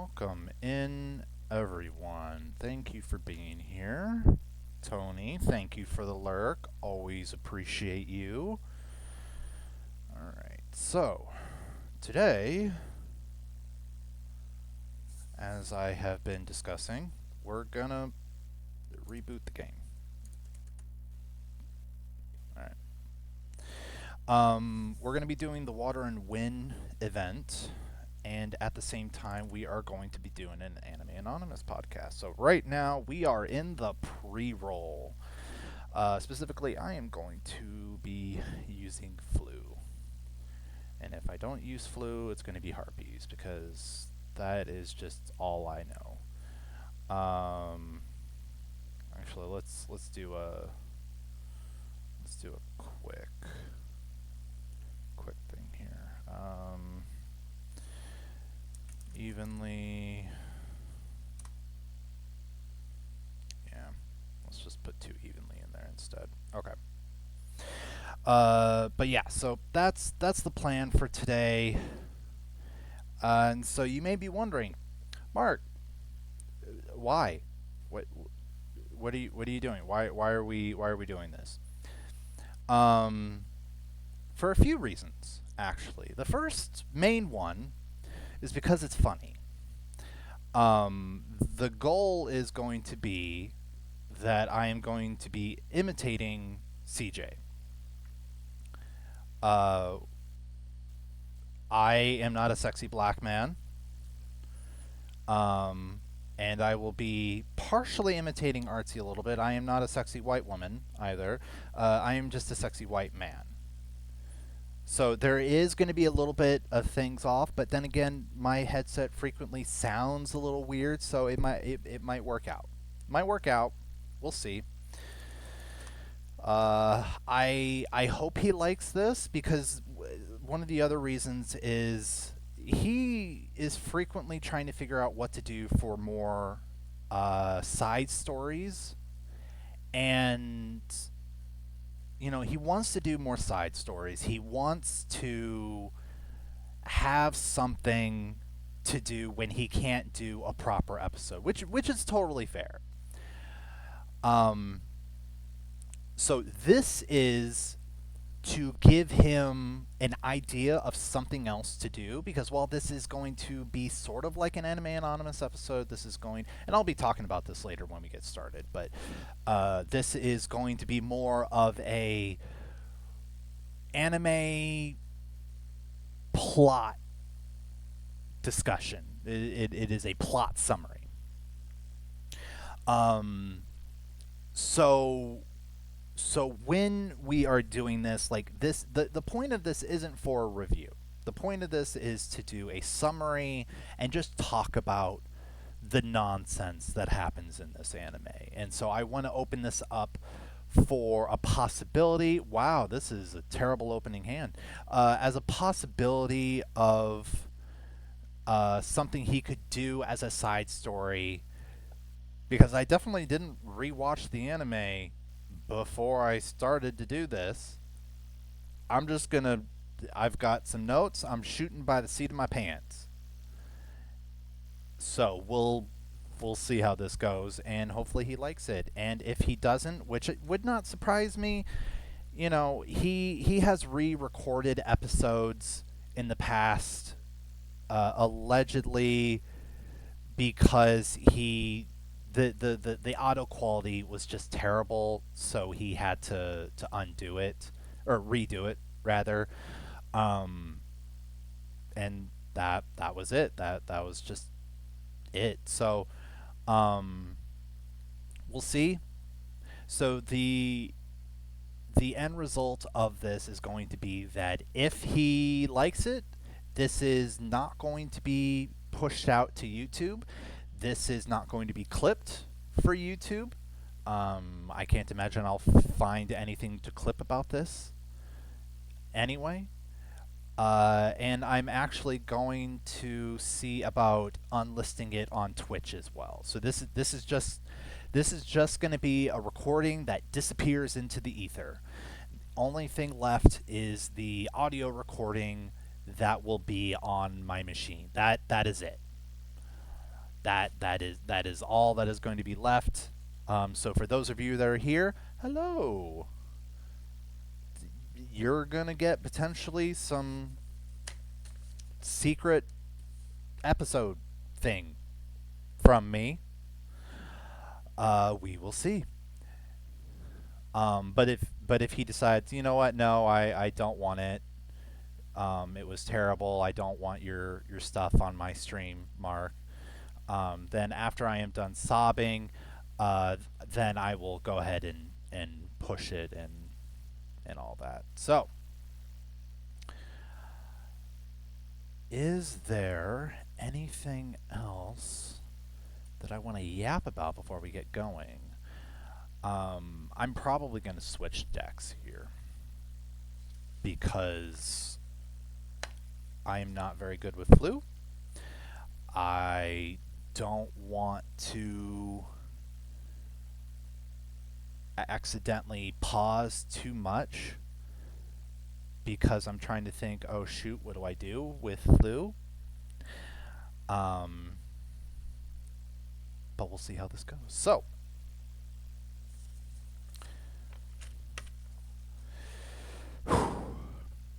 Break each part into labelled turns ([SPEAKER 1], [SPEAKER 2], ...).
[SPEAKER 1] Welcome in, everyone. Thank you for being here. Tony, thank you for the lurk. Always appreciate you. Alright, so today, as I have been discussing, we're gonna reboot the game. Alright. We're gonna be doing the Water and Wind event, and at the same time, we are going to be doing an Anime Anonymous podcast. So right now, we are in the pre-roll. Specifically, I am going to be using flu. And if I don't use flu, it's going to be harpies because that is just all I know. Actually, let's do a quick thing here. Evenly. Yeah, let's just put two evenly in there instead. Okay. But yeah, so that's the plan for today. And so you may be wondering, Mark, why? What what are you doing? Why are we doing this? Um, for a few reasons, actually. The first main one is because it's funny. The goal is going to be that I am going to be imitating CJ. Uh, I am not a sexy black man. Um, and I will be partially imitating Artsy a little bit. I am not a sexy white woman either. I am just a sexy white man. So there is going to be a little bit of things off, but then again, my headset frequently sounds a little weird, so it might work out. Might work out. We'll see. I hope he likes this because one of the other reasons is he is frequently trying to figure out what to do for more side stories, and he wants to do more side stories. He wants to have something to do when he can't do a proper episode, which is totally fair. Um, so this is to give him an idea of something else to do because while this is going to be sort of like an Anime Anonymous episode, this is going, and I'll be talking about this later when we get started, but this is going to be more of a anime plot discussion. It is a plot summary. Um, so when we are doing this, like this, the point of this isn't for a review. The point of this is to do a summary and just talk about the nonsense that happens in this anime. And so I want to open this up for a possibility. Wow, this is a terrible opening hand. As a possibility of something he could do as a side story, because I definitely didn't rewatch the anime before I started to do this. I'm just gonna. I've got some notes. I'm shooting by the seat of my pants. So we'll see how this goes, and hopefully he likes it. And if he doesn't, which it would not surprise me, he has re-recorded episodes in the past, allegedly because the auto quality was just terrible, so he had to undo it or redo it rather, um, and that was it. That was just it. So, um, we'll see. So the end result of this is going to be that if he likes it, this is not going to be pushed out to YouTube. This is not going to be clipped for YouTube. I can't imagine I'll find anything to clip about this anyway. And I'm actually going to see about unlisting it on Twitch as well. So this is just going to be a recording that disappears into the ether. Only thing left is the audio recording that will be on my machine. That is it. That is all that is going to be left. So for those of you that are here, hello. You're gonna get potentially some secret episode thing from me. We will see. But if he decides, you know what, no, I don't want it. It was terrible. I don't want your stuff on my stream, Mark. Then after I am done sobbing, then I will go ahead and push it and all that. So, is there anything else that I want to yap about before we get going? I'm probably going to switch decks here because I am not very good with flu. I don't want to accidentally pause too much because I'm trying to think, oh shoot, what do I do with flu? Um, but we'll see how this goes. So,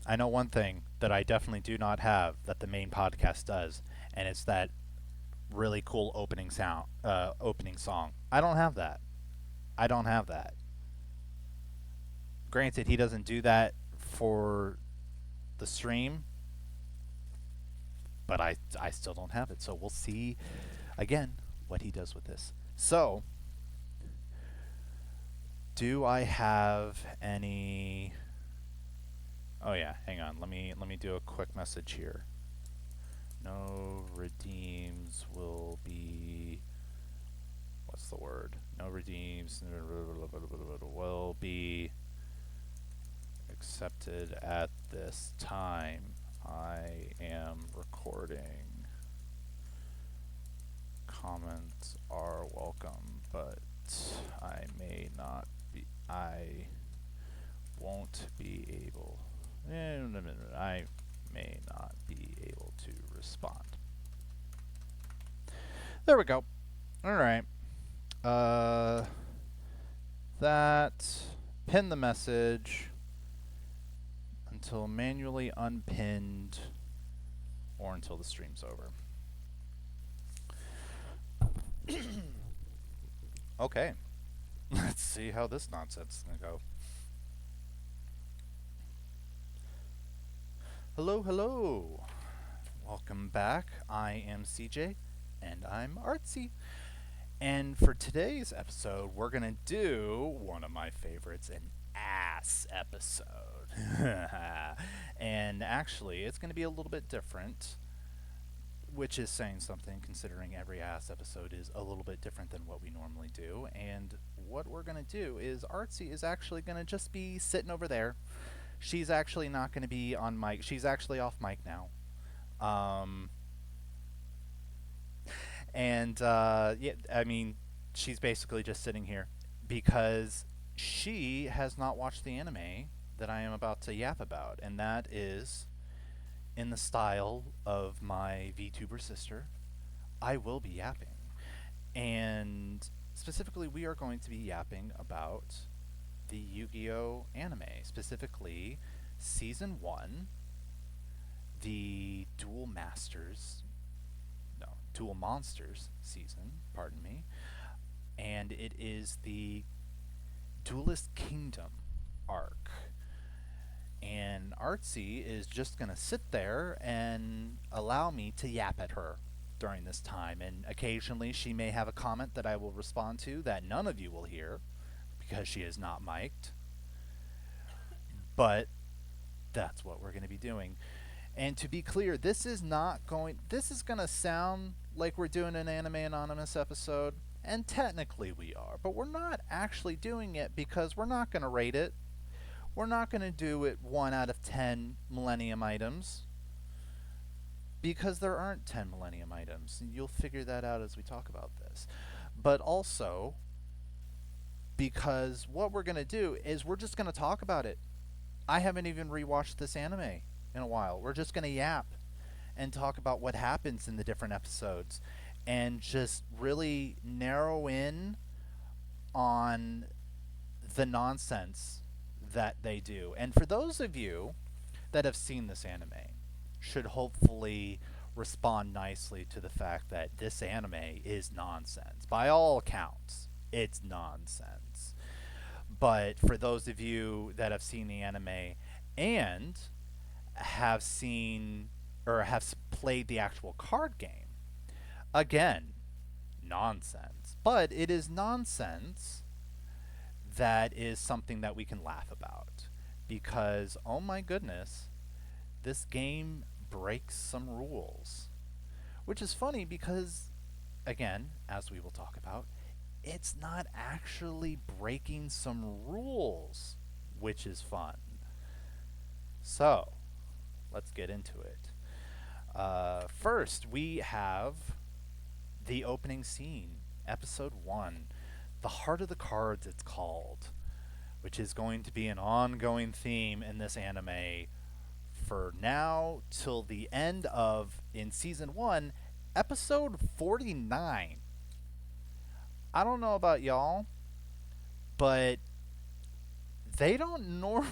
[SPEAKER 1] I know one thing that I definitely do not have that the main podcast does, and it's that really cool opening song. I don't have that. I don't have that. Granted, he doesn't do that for the stream, but I still don't have it. So we'll see again what he does with this. So, do I have any? Oh yeah, hang on. Let me do a quick message here. No redeems will be. What's the word? No redeems will be accepted at this time. I am recording. Comments are welcome, but I may not be. I won't be able. I may not be able to respond. There we go. All right. That pin the message until manually unpinned or until the stream's over. Okay. Let's see how this nonsense is going to go. Hello, hello. Welcome back. I am CJ, and I'm Artsy. And for today's episode, we're going to do one of my favorites, an ass episode. And actually, it's going to be a little bit different, which is saying something considering every ass episode is a little bit different than what we normally do. And what we're going to do is Artsy is actually going to just be sitting over there. She's actually not going to be on mic. She's actually off mic now. Yeah, I mean, she's basically just sitting here because she has not watched the anime that I am about to yap about, and that is in the style of my VTuber sister. I will be yapping, and specifically, we are going to be yapping about the Yu-Gi-Oh anime, specifically season 1, the Duel Monsters season, pardon me, and it is the Duelist Kingdom arc. And Artsy is just going to sit there and allow me to yap at her during this time, and occasionally she may have a comment that I will respond to that none of you will hear because she is not mic'd. But that's what we're going to be doing. And to be clear, this is going to sound like we're doing an Anime Anonymous episode, and technically we are, but we're not actually doing it because we're not going to rate it. We're not going to do it 1 out of 10 Millennium items because there aren't 10 Millennium items. You'll figure that out as we talk about this. But also because what we're going to do is we're just going to talk about it. I haven't even rewatched this anime in a while. We're just going to yap and talk about what happens in the different episodes. and just really narrow in on the nonsense that they do. And for those of you that have seen this anime, should hopefully respond nicely to the fact that this anime is nonsense. By all accounts, it's nonsense. But for those of you that have seen the anime and have seen or have played the actual card game, again, nonsense. But it is nonsense that is something that we can laugh about. Because, oh my goodness, this game breaks some rules. Which is funny because, again, as we will talk about, it's not actually breaking some rules, which is fun. So, let's get into it. First, we have the opening scene, episode 1, The Heart of the Cards, it's called, which is going to be an ongoing theme in this anime for now till the end of, in season 1, episode 49. I don't know about y'all, but they don't norm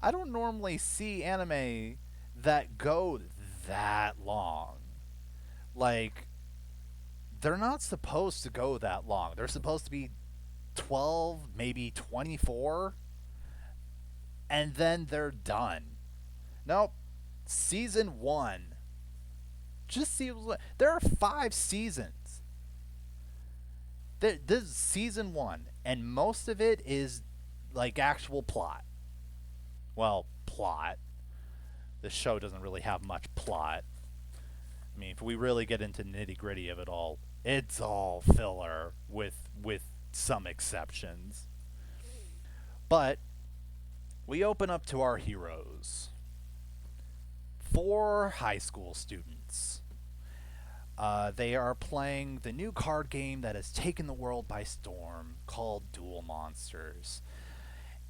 [SPEAKER 1] I don't normally see anime that go that long. Like, they're not supposed to go that long. They're supposed to be 12, maybe 24, and then they're done. Nope. Season 1. Just see, there are 5 seasons. This is season 1, and most of it is like actual plot. Well, plot. The show doesn't really have much plot. I mean, if we really get into nitty gritty of it all, it's all filler with some exceptions. But we open up to our heroes. 4 high school students. They are playing the new card game that has taken the world by storm called Duel Monsters.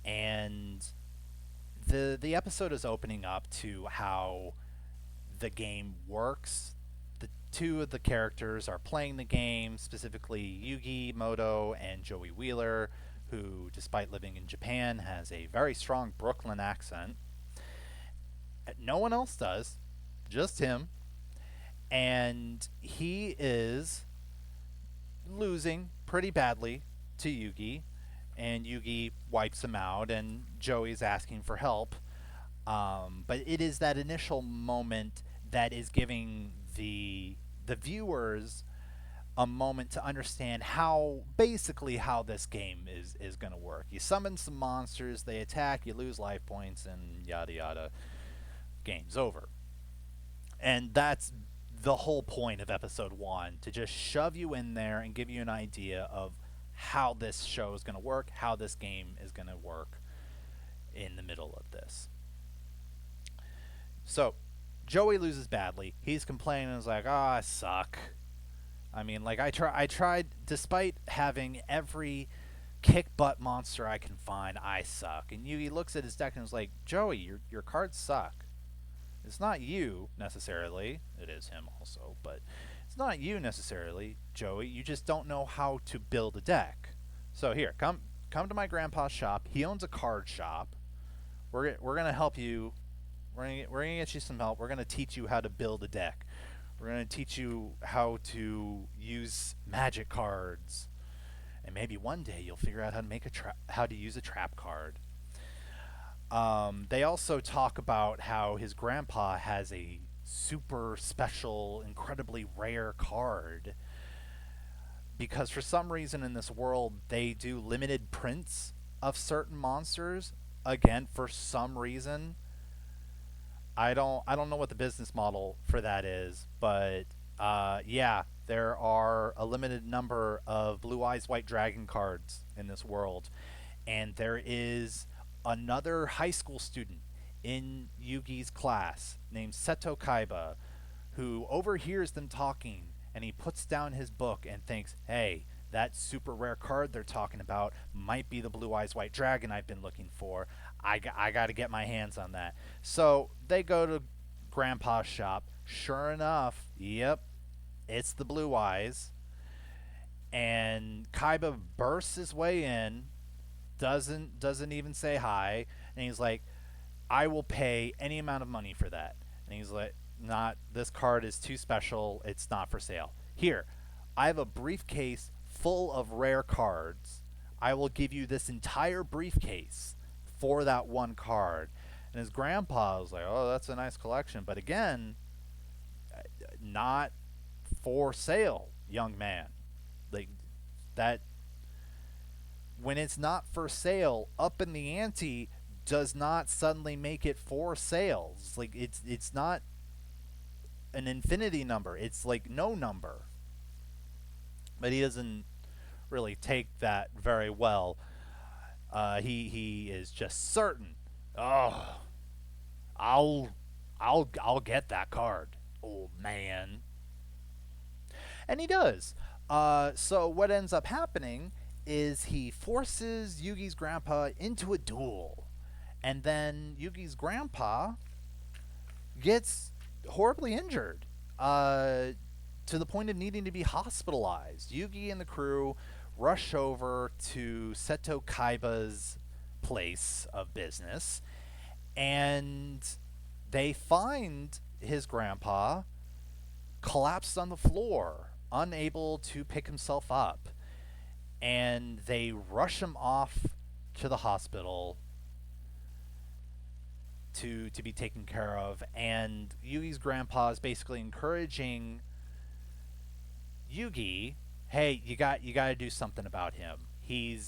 [SPEAKER 1] And the episode is opening up to how the game works. The 2 of the characters are playing the game, specifically Yugi Moto and Joey Wheeler, who, despite living in Japan, has a very strong Brooklyn accent. No one else does, just him. And he is losing pretty badly to Yugi, and Yugi wipes him out, and Joey's asking for help. But it is that initial moment that is giving the viewers a moment to understand how basically how this game is going to work. You summon some monsters, they attack, you lose life points, and yada yada. Game's over. And that's the whole point of episode 1, to just shove you in there and give you an idea of how this show is going to work, how this game is going to work in the middle of this. So, Joey loses badly. He's complaining and is like, "Oh, I suck." I mean, like I tried despite having every kick butt monster I can find, I suck. And Yugi looks at his deck and is like, "Joey, your cards suck. It's not you necessarily. It is him also, but it's not you necessarily, Joey. You just don't know how to build a deck. So here, come to my grandpa's shop. He owns a card shop. We're gonna help you. We're gonna get you some help. We're gonna teach you how to build a deck. We're gonna teach you how to use magic cards, and maybe one day you'll figure out how to how to use a trap card." They also talk about how his grandpa has a super special, incredibly rare card because for some reason in this world they do limited prints of certain monsters. Again, for some reason, I don't know what the business model for that is, but yeah, there are a limited number of Blue Eyes White Dragon cards in this world, and there is another high school student in Yugi's class named Seto Kaiba who overhears them talking, and he puts down his book and thinks, "Hey, that super rare card they're talking about might be the Blue Eyes White Dragon I've been looking for. I got to get my hands on that." So they go to Grandpa's shop. Sure enough, yep, It's the Blue Eyes, and Kaiba bursts his way in, doesn't even say hi, and he's like, "I will pay any amount of money for that." And he's like, "Not this card is too special. It's not for sale. Here, I have a briefcase full of rare cards. I will give you this entire briefcase for that one card." And his grandpa was like, "Oh, that's a nice collection, but again, not for sale, young man. Like that when it's not for sale, up in the ante does not suddenly make it for sales. Like it's not an infinity number. It's like no number." But he doesn't really take that very well. He is just certain. "Oh, I'll I'll get that card, old man." And he does. So what ends up happening is he forces Yugi's grandpa into a duel, and then Yugi's grandpa gets horribly injured, to the point of needing to be hospitalized. Yugi and the crew rush over to Seto Kaiba's place of business, and they find his grandpa collapsed on the floor, unable to pick himself up. And they rush him off to the hospital to be taken care of. And Yugi's grandpa is basically encouraging Yugi, "Hey, you got to do something about him. He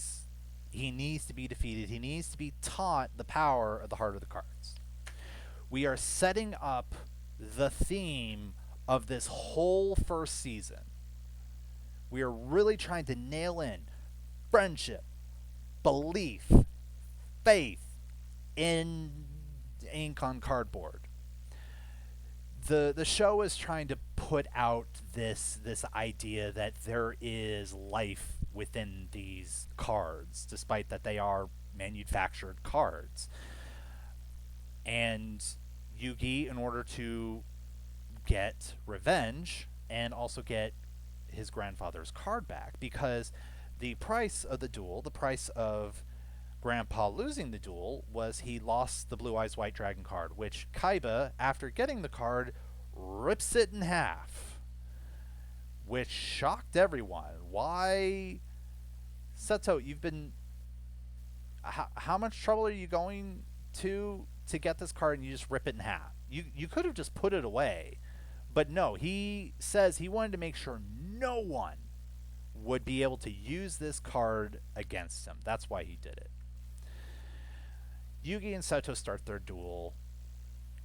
[SPEAKER 1] needs to be defeated. He needs to be taught the power of the heart of the cards." We are setting up the theme of this whole first season. We are really trying to nail in friendship, belief, faith in ink on cardboard. The show is trying to put out this idea that there is life within these cards, despite that they are manufactured cards. And Yugi, in order to get revenge and also get his grandfather's card back, because the price of the duel, the price of Grandpa losing the duel, was he lost the Blue Eyes White Dragon card, which Kaiba, after getting the card, rips it in half, which shocked everyone. Why, Seto? You've been how much trouble are you going to get this card, and you just rip it in half? You could have just put it away, but no. He says he wanted to make sure no one would be able to use this card against him. That's why he did it. Yugi and Seto start their duel,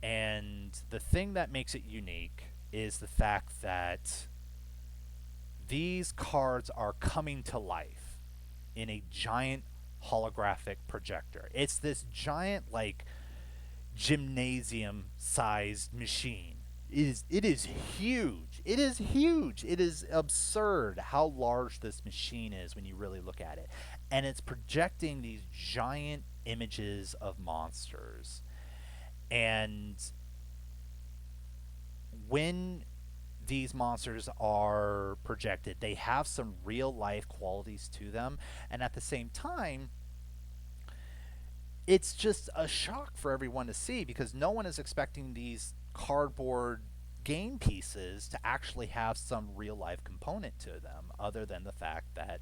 [SPEAKER 1] and the thing that makes it unique is the fact that these cards are coming to life in a giant holographic projector. It's this giant, like, gymnasium sized machine. It is huge. It is huge. It is absurd how large this machine is when you really look at it. And it's projecting these giant images of monsters. And when these monsters are projected, they have some real life qualities to them, and at the same time, it's just a shock for everyone to see, because no one is expecting these cardboard game pieces to actually have some real life component to them, other than the fact that,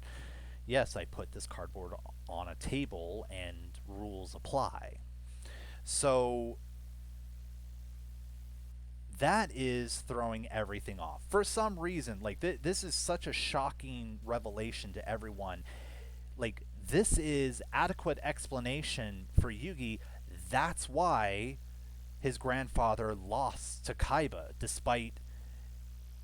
[SPEAKER 1] yes, I put this cardboard on a table and rules apply. So that is throwing everything off. For some reason, like, this is such a shocking revelation to everyone. Like, this is adequate explanation for Yugi. That's why his grandfather lost to Kaiba, despite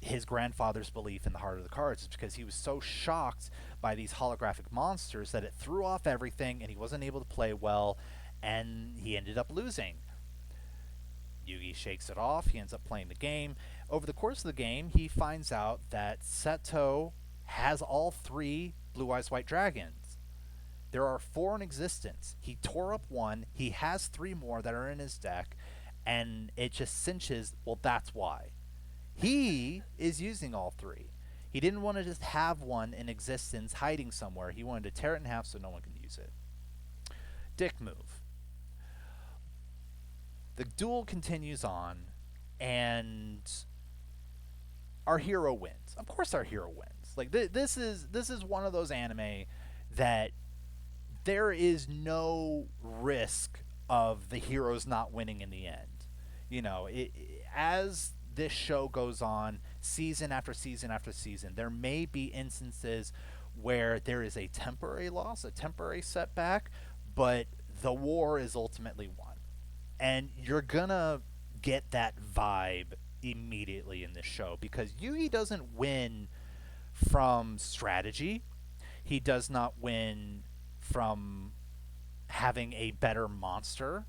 [SPEAKER 1] his grandfather's belief in the heart of the cards. It's because he was so shocked by these holographic monsters that it threw off everything, and he wasn't able to play well, and he ended up losing. Yugi shakes it off. He ends up playing the game. Over the course of the game, he finds out that Seto has all three Blue Eyes White Dragons. There are 4 in existence. He tore up one. He has 3 more that are in his deck, and it just cinches, well, that's why. He is using all three. He didn't want to just have one in existence hiding somewhere. He wanted to tear it in half so no one can use it. Dick move. The duel continues on, and our hero wins. Of course, our hero wins. Like this is one of those anime that there is no risk of the heroes not winning in the end. As this show goes on, season after season after season, there may be instances where there is a temporary loss, a temporary setback, but the war is ultimately won. And you're gonna get that vibe immediately in this show because Yugi doesn't win from strategy. He does not win from having a better monster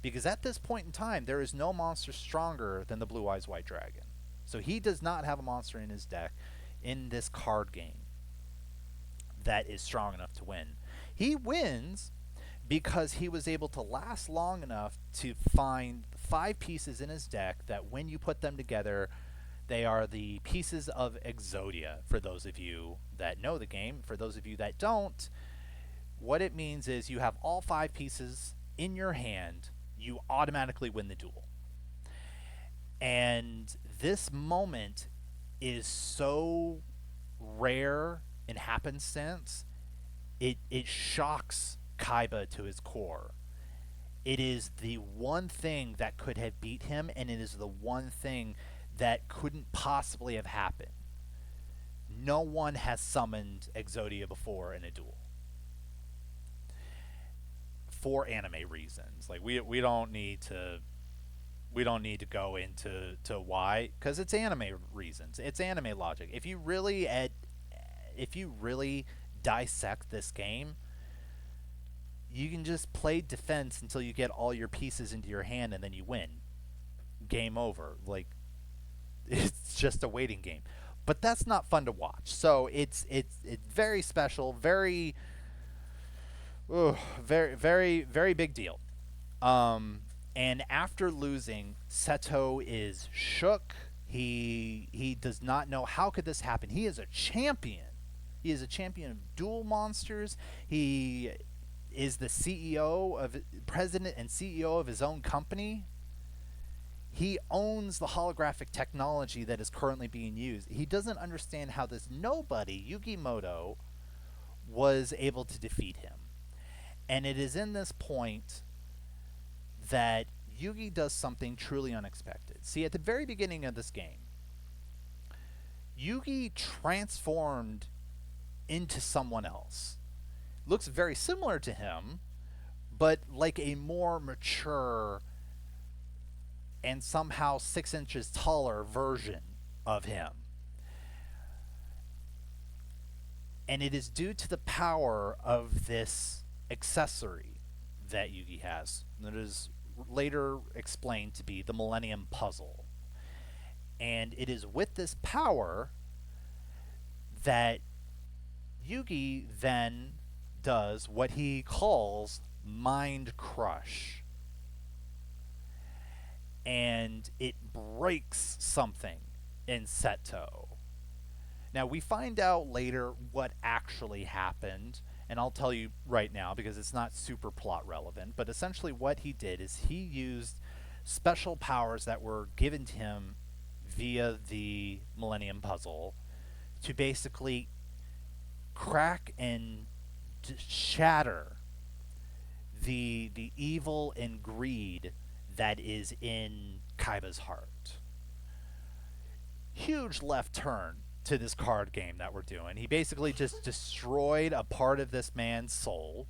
[SPEAKER 1] because at this point in time there is no monster stronger than the Blue Eyes White Dragon. So he does not have a monster in his deck in this card game that is strong enough to win. He wins because he was able to last long enough to find 5 pieces in his deck that when you put them together, they are the pieces of Exodia. For those of you that know the game, for those of you that don't, what it means is you have all 5 pieces in your hand, you automatically win the duel. And this moment is so rare in happenstance, it shocks Kaiba to his core. It is the one thing that could have beat him, and it is the one thing that couldn't possibly have happened. No one has summoned Exodia before in a duel. For anime reasons. Like we don't need to go into why, because it's anime reasons. It's anime logic. If you really dissect this game, you can just play defense until you get all your pieces into your hand and then you win. Game over. Like it's just a waiting game. But that's not fun to watch. So it's very special, very very very big deal. And after losing, Seto is shook. He does not know how could this happen. He is a champion. He is a champion of duel monsters. He is the president and CEO of his own company. He owns the holographic technology that is currently being used. He doesn't understand how this nobody, Yugimoto, was able to defeat him. And it is in this point that Yugi does something truly unexpected. See, at the very beginning of this game, Yugi transformed into someone else. Looks very similar to him, but like a more mature and somehow 6 inches taller version of him. And it is due to the power of this accessory that Yugi has that is later explained to be the Millennium Puzzle. And it is with this power that Yugi then does what he calls Mind Crush. And it breaks something in Seto. Now, we find out later what actually happened, and I'll tell you right now because it's not super plot relevant, but essentially what he did is he used special powers that were given to him via the Millennium Puzzle to basically crack and shatter the evil and greed that is in Kaiba's heart. Huge left turn to this card game that we're doing. He basically just destroyed a part of this man's soul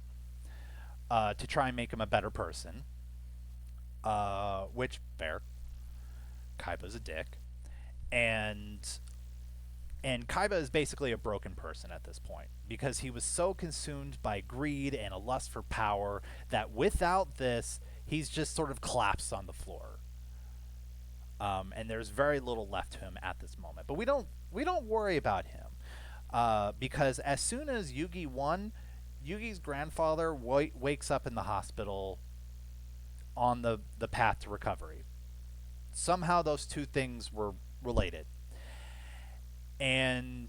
[SPEAKER 1] to try and make him a better person. Which, fair. Kaiba's a dick. And Kaiba is basically a broken person at this point because he was so consumed by greed and a lust for power that without this, he's just sort of collapsed on the floor. And there's very little left to him at this moment. But we don't worry about him because as soon as Yugi won, Yugi's grandfather wakes up in the hospital on the path to recovery. Somehow those two things were related. And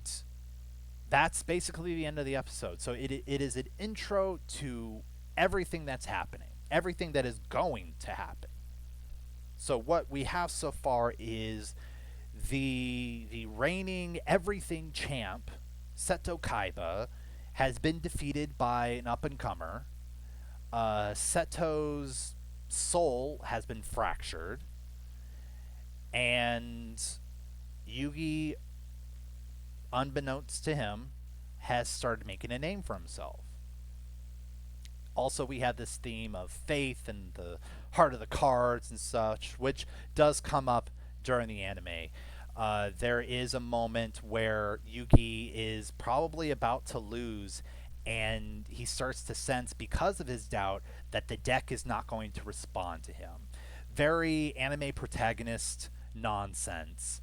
[SPEAKER 1] that's basically the end of the episode. So it is an intro to everything that's happening, everything that is going to happen. So what we have so far is the reigning everything champ, Seto Kaiba, has been defeated by an up and comer. Seto's soul has been fractured, and Yugi, unbeknownst to him, has started making a name for himself. Also, we have this theme of faith and the heart of the cards and such, which does come up during the anime. There is a moment where Yugi is probably about to lose, and he starts to sense, because of his doubt, that the deck is not going to respond to him. Very anime protagonist nonsense.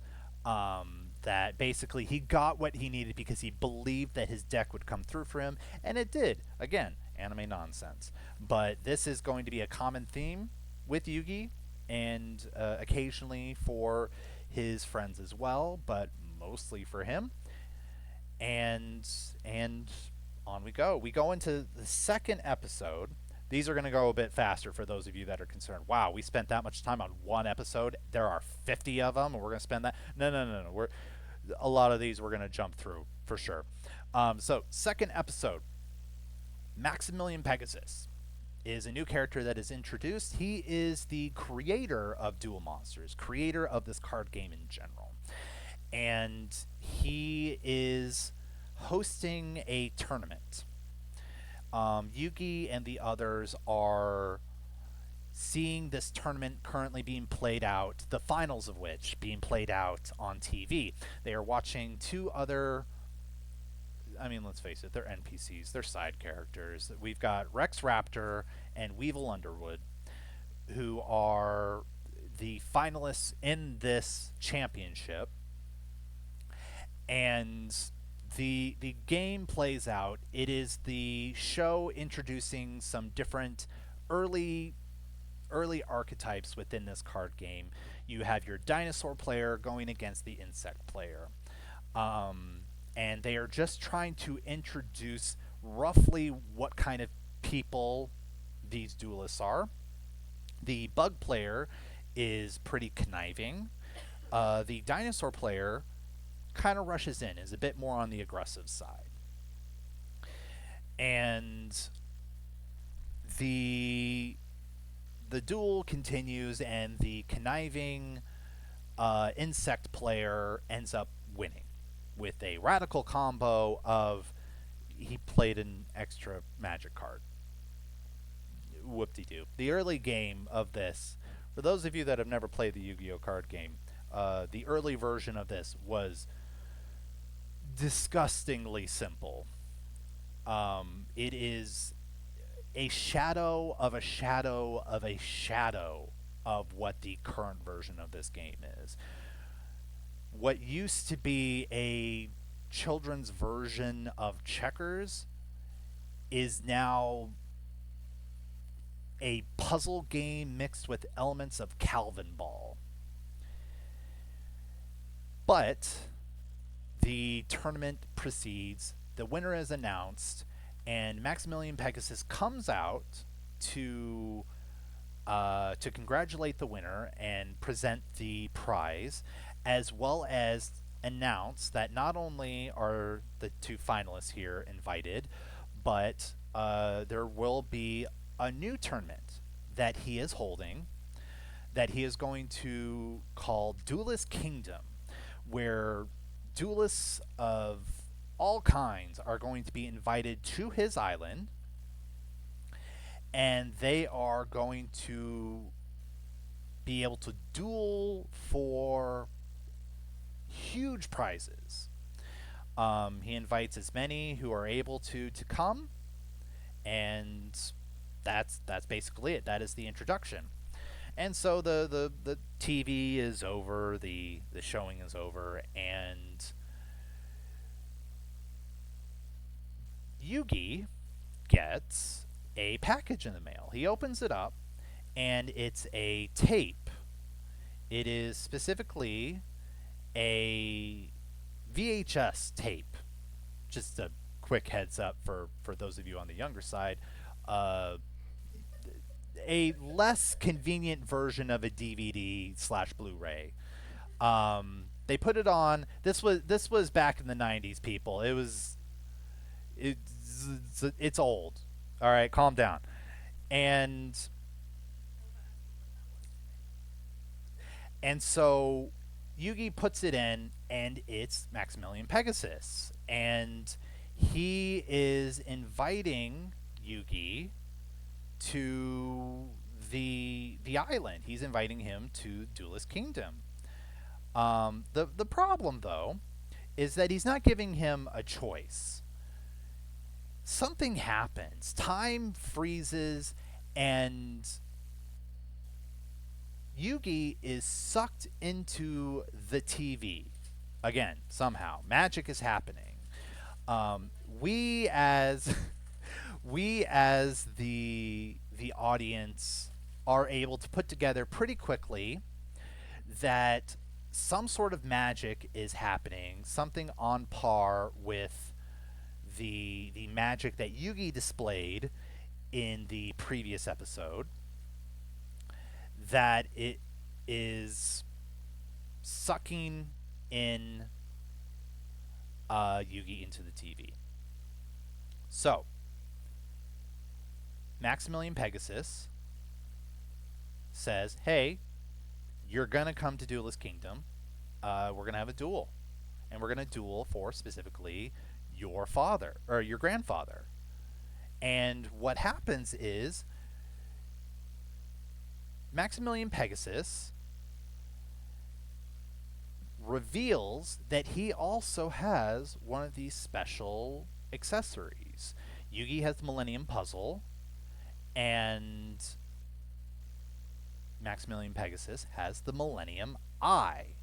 [SPEAKER 1] That basically he got what he needed because he believed that his deck would come through for him, and it did. Again, anime nonsense. But this is going to be a common theme with Yugi, and occasionally for his friends as well, but mostly for him. And and on we go. We go into the second episode. These are going to go a bit faster for those of you that are concerned. Wow, we spent that much time on one episode. There are 50 of them, and we're going to spend that. No, no, no, no. We're a lot of these we're going to jump through for sure. So, second episode, Maximilian Pegasus is a new character that is introduced. He is the creator of Duel Monsters, creator of this card game in general. And he is hosting a tournament. Yugi and the others are seeing this tournament currently being played out, the finals of which being played out on TV. They are watching two other, I mean, let's face it, they're NPCs, they're side characters. We've got Rex Raptor and Weevil Underwood, who are the finalists in this championship. And the game plays out. It is the show introducing some different early archetypes within this card game. You have your dinosaur player going against the insect player. And they are just trying to introduce roughly what kind of people these duelists are. The bug player is pretty conniving. The dinosaur player kind of rushes in, is a bit more on the aggressive side. And the duel continues, and the conniving insect player ends up winning with a radical combo of he played an extra magic card. Whoop-de-doo. The early game of this, for those of you that have never played the Yu-Gi-Oh card game, the early version of this was disgustingly simple. It is a shadow of a shadow of a shadow of what the current version of this game is. What used to be a children's version of checkers is now a puzzle game mixed with elements of Calvin Ball. But the tournament proceeds, the winner is announced, and Maximilian Pegasus comes out to congratulate the winner and present the prize, as well as announce that not only are the two finalists here invited, but there will be a new tournament that he is holding that he is going to call Duelist Kingdom, where duelists of all kinds are going to be invited to his island, and they are going to be able to duel for huge prizes. He invites as many who are able to come, and that's basically it. That is the introduction. And so the TV is over, the showing is over, and Yugi gets a package in the mail. He opens it up, and it's a tape. It is specifically a VHS tape. Just a quick heads up for those of you on the younger side. Uh, a less convenient version of a DVD slash Blu-ray. They put it on. This was back in the '90s, people. It's old. All right, calm down. And so Yugi puts it in, and it's Maximilian Pegasus, and he is inviting Yugi to the island. He's inviting him to Duelist Kingdom. The problem though is that he's not giving him a choice. Something happens. Time freezes, and Yugi is sucked into the TV. Again, somehow magic is happening. We as we as the audience are able to put together pretty quickly that some sort of magic is happening, something on par with the magic that Yugi displayed in the previous episode, that it is sucking in Yugi into the TV. So, Maximilian Pegasus says, "Hey, you're gonna come to Duelist Kingdom. We're gonna have a duel, and we're gonna duel for specifically your father or your grandfather." And what happens is Maximilian Pegasus reveals that he also has one of these special accessories. Yugi has the Millennium Puzzle, and Maximilian Pegasus has the Millennium Eye.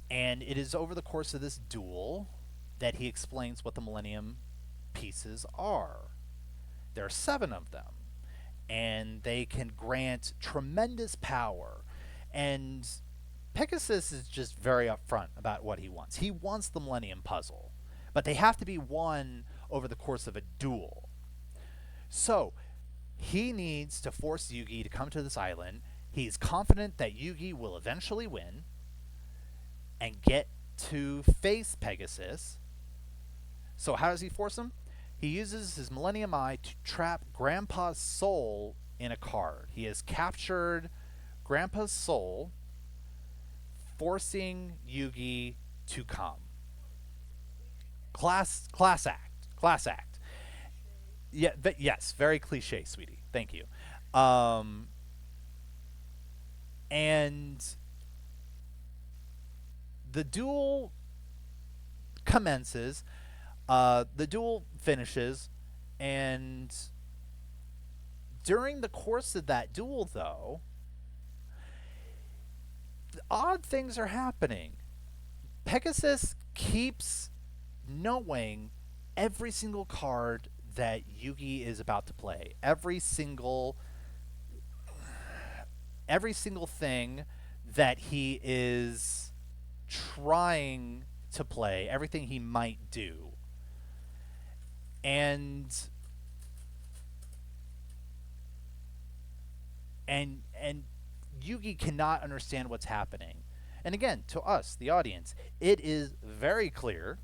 [SPEAKER 1] And it is over the course of this duel that he explains what the Millennium pieces are. There are 7 of them, and they can grant tremendous power. And Pegasus is just very upfront about what he wants. He wants the Millennium Puzzle, but they have to be won over the course of a duel. So, he needs to force Yugi to come to this island. He's confident that Yugi will eventually win and get to face Pegasus. So, how does he force him? He uses his Millennium Eye to trap Grandpa's soul in a card. He has captured Grandpa's soul, forcing Yugi to come. Class act. Class act. Yeah, yes, very cliche, sweetie. Thank you. Um, and the duel commences. The duel finishes, and during the course of that duel, though, odd things are happening. Pegasus keeps knowing every single card that Yugi is about to play. Every single thing that he is trying to play, everything he might do. And and Yugi cannot understand what's happening. And again, to us, the audience, it is very clear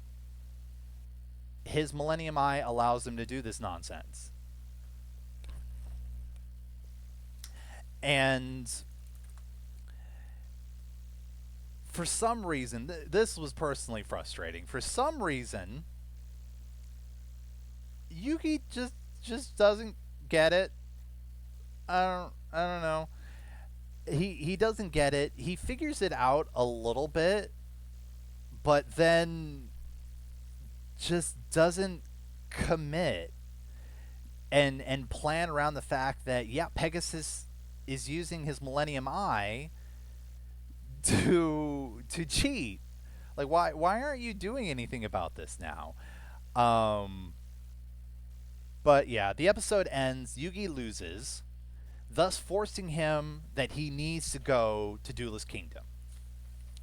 [SPEAKER 1] his Millennium Eye allows him to do this nonsense. And for some reason, this was personally frustrating. For some reason, Yugi just doesn't get it. I don't know. He doesn't get it. He figures it out a little bit, but then just doesn't commit and plan around the fact that, yeah, Pegasus is using his Millennium Eye to cheat. Like, why aren't you doing anything about this now? But yeah, the episode ends. Yugi loses, thus forcing him that he needs to go to Duelist Kingdom.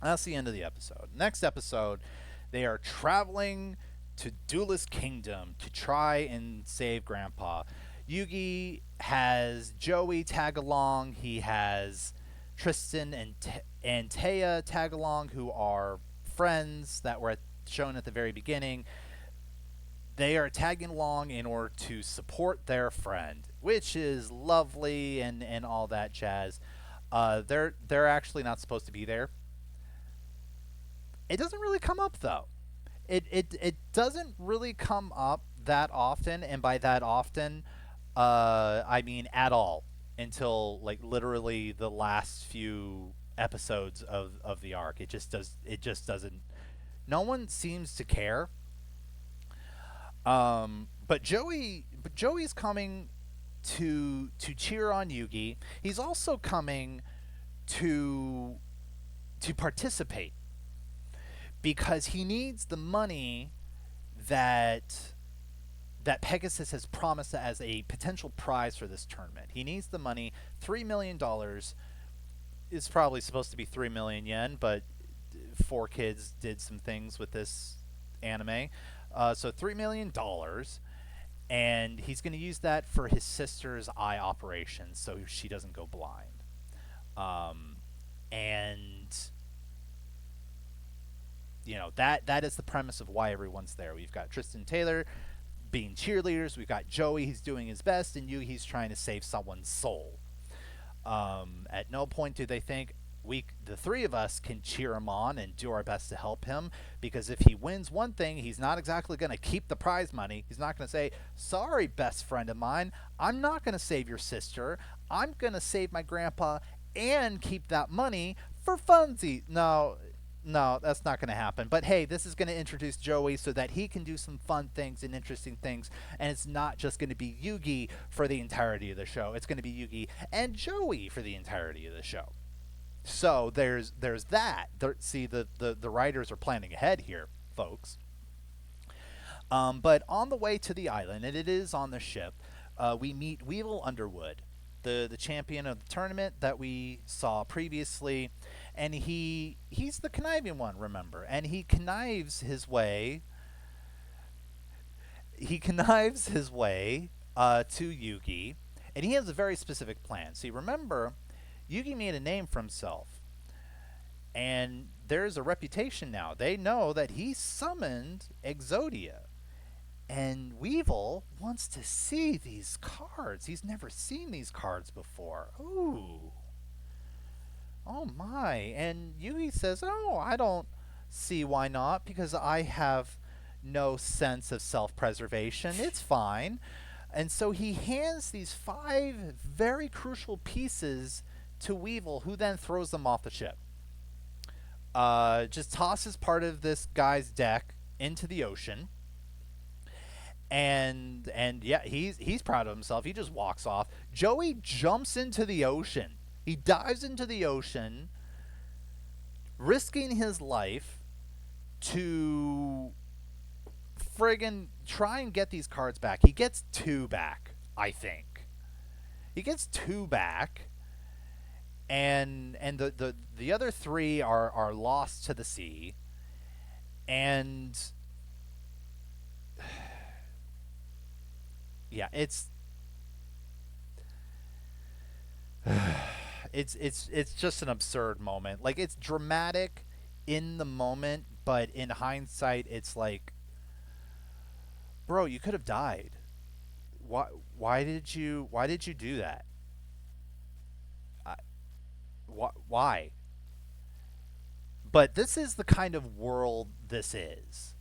[SPEAKER 1] That's the end of the episode. Next episode, they are traveling to Duelist Kingdom to try and save Grandpa. Yugi has Joey tag along. He has Tristan and Taya tag along, who are friends that were shown at the very beginning. They are tagging along in order to support their friend, which is lovely and all that jazz. They're actually not supposed to be there. It doesn't really come up though. It doesn't really come up that often, and by that often, I mean at all, until like literally the last few episodes of the arc. It just doesn't. No one seems to care. But Joey's coming to cheer on Yugi. He's also coming to participate because he needs the money that Pegasus has promised as a potential prize for this tournament. He needs the money. $3 million is probably supposed to be 3 million yen, but 4Kids did some things with this anime. So $3 million, and he's going to use that for his sister's eye operation, so she doesn't go blind. Um, and that is the premise of why everyone's there. We've got Tristan Taylor being cheerleaders. We've got Joey. He's doing his best, and He's trying to save someone's soul. At no point do they think the three of us, can cheer him on and do our best to help him, because if he wins one thing, he's not exactly going to keep the prize money. He's not going to say, "Sorry, best friend of mine, I'm not going to save your sister. I'm going to save my grandpa and keep that money for funsies." No, no, that's not going to happen. But hey, this is going to introduce Joey so that he can do some fun things and interesting things. And it's not just going to be Yugi for the entirety of the show. It's going to be Yugi and Joey for the entirety of the show. So there's that. See, the writers are planning ahead here, folks. But on the way to the island, and it is on the ship, we meet Weevil Underwood, the champion of the tournament that we saw previously, and he's the conniving one, remember, and he connives his way. He connives his way to Yugi, and he has a very specific plan. See, remember, Yugi made a name for himself, and there's a reputation now. They know that he summoned Exodia. And Weevil wants to see these cards. He's never seen these cards before. Ooh. Oh my. And Yugi says, "Oh, I don't see why not, because I have no sense of self preservation. It's fine." And so he hands these five very crucial pieces to Weevil, who then throws them off the ship. Just tosses part of this guy's deck into the ocean. And yeah, he's proud of himself. He just walks off. Joey jumps into the ocean. He dives into the ocean, risking his life to friggin' try and get these cards back. He gets two back, I think. He gets two back, and the other three are lost to the sea. And yeah, it's just an absurd moment. Like, it's dramatic in the moment, but in hindsight, it's like, bro, you could have died. Why did you do that? I, why? But this is the kind of world this is.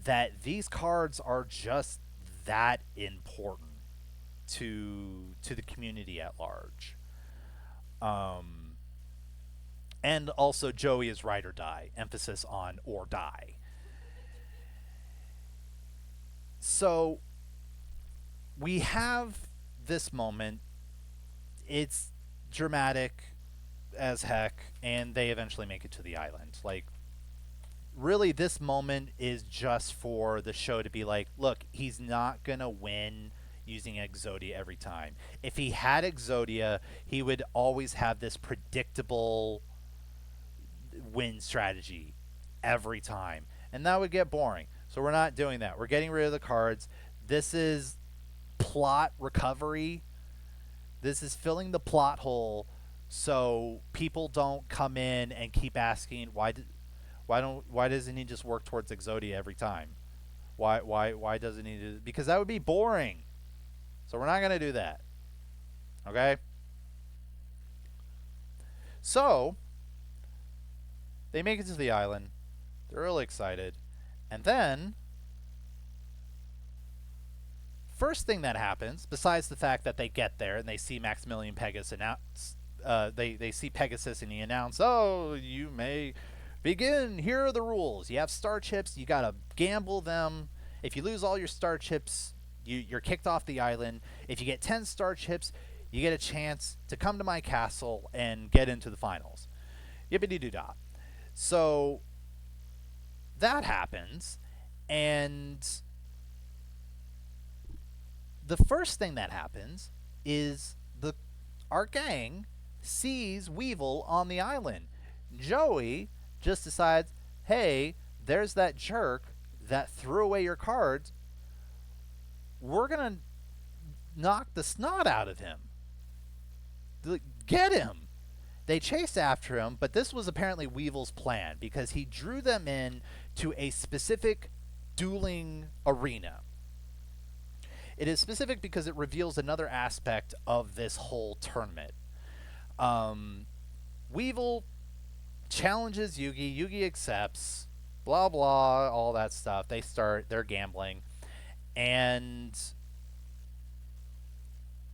[SPEAKER 1] That these cards are just that important to the community at large. Um, and also Joey is ride or die. Emphasis on or die. So we have this moment. It's dramatic as heck, and they eventually make it to the island. Like, really, this moment is just for the show to be like, look, he's not gonna win using Exodia every time. If he had Exodia, he would always have this predictable win strategy every time, and that would get boring. So we're not doing that. We're getting rid of the cards. This is plot recovery. This is filling the plot hole so people don't come in and keep asking why doesn't he just work towards Exodia every time? Why doesn't he do, because that would be boring. So we're not going to do that. Okay? So they make it to the island. They're really excited. And then first thing that happens, besides the fact that they get there and they see Maximilian Pegasus announce, they see Pegasus and he announces, "Oh, you may begin. Here are the rules. You have star chips. You gotta gamble them. If you lose all your star chips, you're kicked off the island. If you get 10 star chips, you get a chance to come to my castle and get into the finals." Yippity doo dah. So that happens, and the first thing that happens is our gang sees Weevil on the island. Joey just decides, hey, there's that jerk that threw away your cards. We're going to knock the snot out of him. Get him. They chase after him, but this was apparently Weevil's plan because he drew them in to a specific dueling arena. It is specific because it reveals another aspect of this whole tournament. Weevil challenges Yugi. Yugi accepts. Blah, blah, all that stuff. They're gambling. And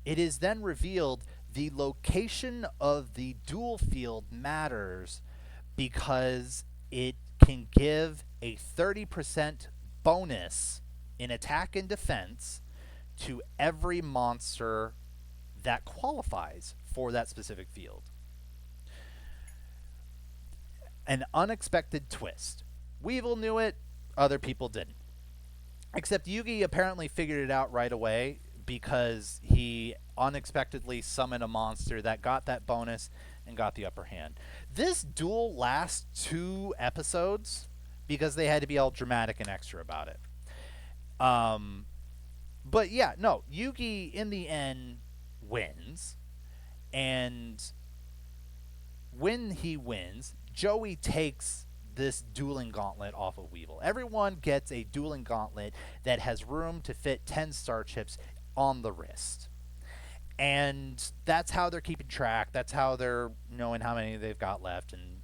[SPEAKER 1] it is then revealed the location of the duel field matters because it can give a 30% bonus in attack and defense to every monster that qualifies for that specific field. An unexpected twist. Weevil knew it, other people didn't. Except Yugi apparently figured it out right away because he unexpectedly summoned a monster that got that bonus and got the upper hand. This duel lasts 2 episodes because they had to be all dramatic and extra about it. But yeah, no, Yugi in the end wins, and when he wins, Joey takes this dueling gauntlet off of Weevil. Everyone gets a dueling gauntlet that has room to fit 10 star chips on the wrist. And that's how they're keeping track. That's how they're knowing how many they've got left. And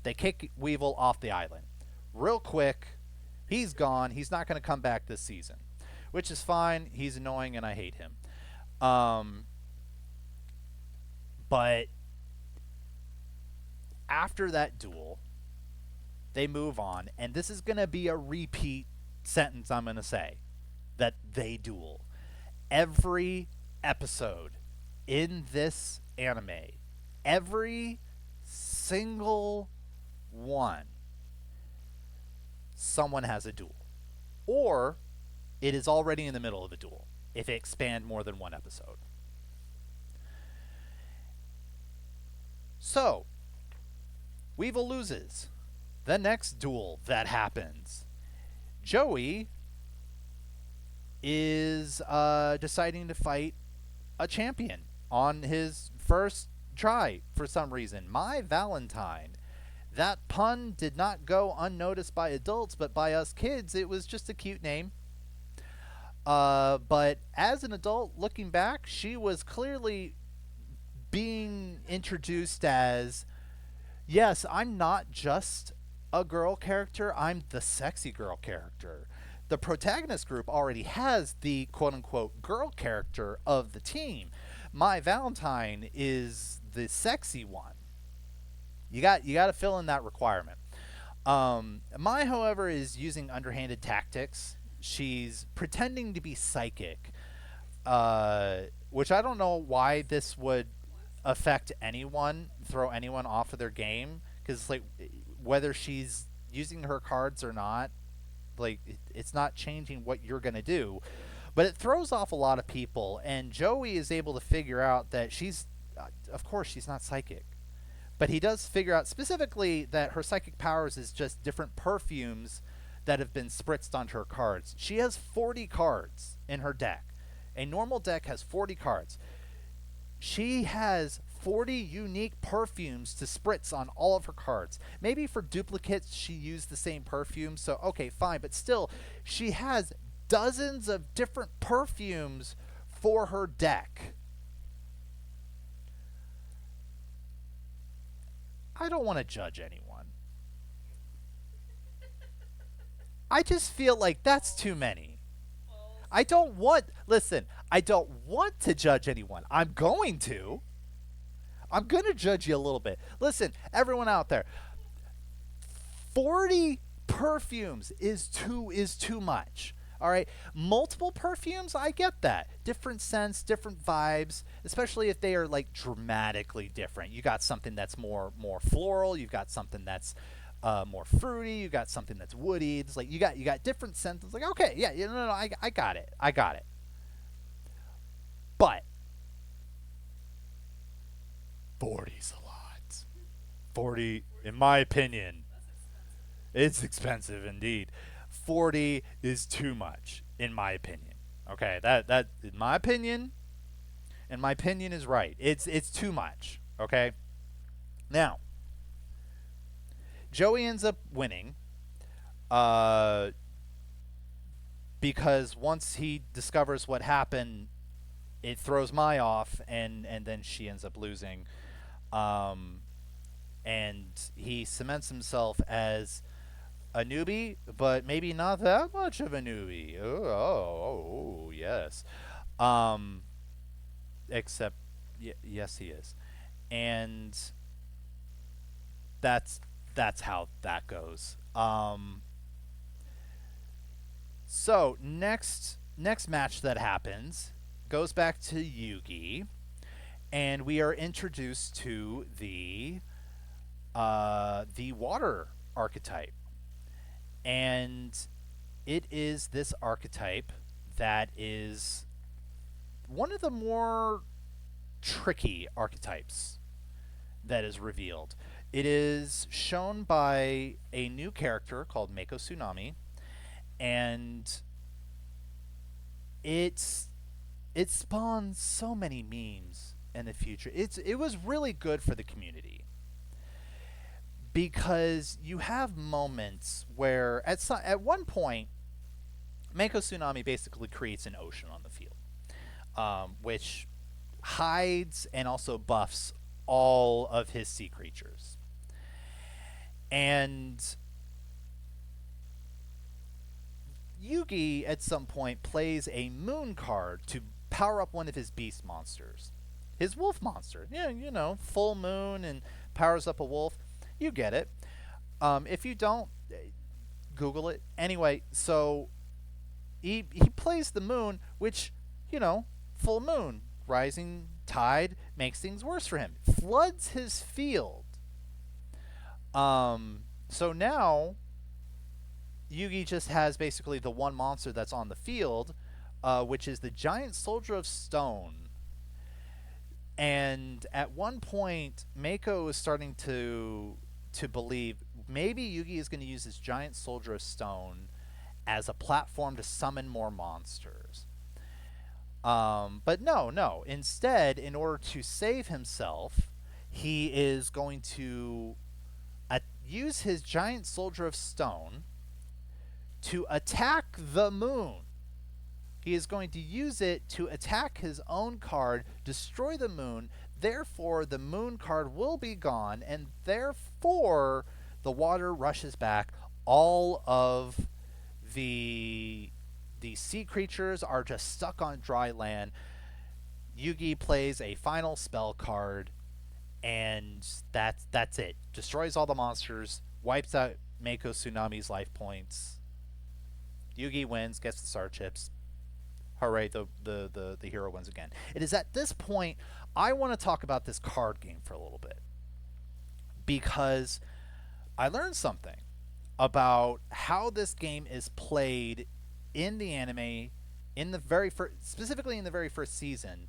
[SPEAKER 1] they kick Weevil off the island. Real quick, he's gone. He's not going to come back this season, which is fine. He's annoying and I hate him. But after that duel, they move on, and this is going to be a repeat sentence I'm going to say, that they duel. Every episode in this anime, every single one, someone has a duel. Or it is already in the middle of a duel, if it expand more than one episode. So, Weevil loses. The next duel that happens, Joey is deciding to fight a champion on his first try for some reason. My Valentine. That pun did not go unnoticed by adults, but by us kids, it was just a cute name. But as an adult, looking back, she was clearly being introduced as, yes, I'm not just a girl character, I'm the sexy girl character. The protagonist group already has the quote-unquote girl character of the team. My Valentine is the sexy one. You got to fill in that requirement. Mai, however, is using underhanded tactics. She's pretending to be psychic, which I don't know why this would affect anyone, throw anyone off of their game, because like whether she's using her cards or not, like it's not changing what you're gonna do, but it throws off a lot of people. And Joey is able to figure out that she's, of course, she's not psychic, But he does figure out specifically that her psychic powers is just different perfumes that have been spritzed onto her cards. She has 40 cards in her deck. A normal deck has 40 cards. She has 40 unique perfumes to spritz on all of her cards. Maybe for duplicates she used the same perfume, so okay, fine, but still, she has dozens of different perfumes for her deck. I don't want to judge anyone. I just feel like that's too many. I don't want, listen, I don't want to judge anyone. I'm going to. I'm going to judge you a little bit. Listen, everyone out there, 40 perfumes is too much. All right, multiple perfumes, I get that. Different scents, different vibes, especially if they are like dramatically different. You got something that's more floral. You've got something that's more fruity. You got something that's woody. It's like you got different scents. It's like okay, yeah, no, I got it, I got it. But 40's a lot. 40, in my opinion, it's expensive indeed. 40 is too much, in my opinion. Okay, that in my opinion is right. It's too much. Okay, now Joey ends up winning, uh, because once he discovers what happened, it throws Mai off, and then she ends up losing. Um, and he cements himself as a newbie, but maybe not that much of a newbie. Oh, yes. Um, except, yes, he is, and that's that's how that goes. So next match that happens goes back to Yugi, and we are introduced to the water archetype, and it is this archetype that is one of the more tricky archetypes that is revealed. It is shown by a new character called Mako Tsunami, and it's it spawns so many memes in the future. It was really good for the community because you have moments where at one point Mako Tsunami basically creates an ocean on the field, which hides and also buffs all of his sea creatures. And Yugi at some point plays a moon card to power up one of his beast monsters. His wolf monster. Yeah, full moon and powers up a wolf. You get it. If you don't, Google it. Anyway, so he plays the moon, which, full moon, rising tide makes things worse for him. Floods his field. So now Yugi just has basically the one monster that's on the field, which is the giant soldier of stone. And at one point, Mako is starting to believe maybe Yugi is going to use this giant soldier of stone as a platform to summon more monsters. But no. Instead, in order to save himself, he is going to use his giant soldier of stone to attack the moon. He is going to use it to attack his own card, destroy the moon. Therefore, the moon card will be gone, and therefore, the water rushes back. All of the sea creatures are just stuck on dry land. Yugi plays a final spell card, and that's it. Destroys all the monsters, wipes out Mako Tsunami's life points. Yugi wins, gets the star chips. Hooray, the hero wins again. It is at this point I want to talk about this card game for a little bit, because I learned something about how this game is played in the anime, in the very first, specifically in the very first season,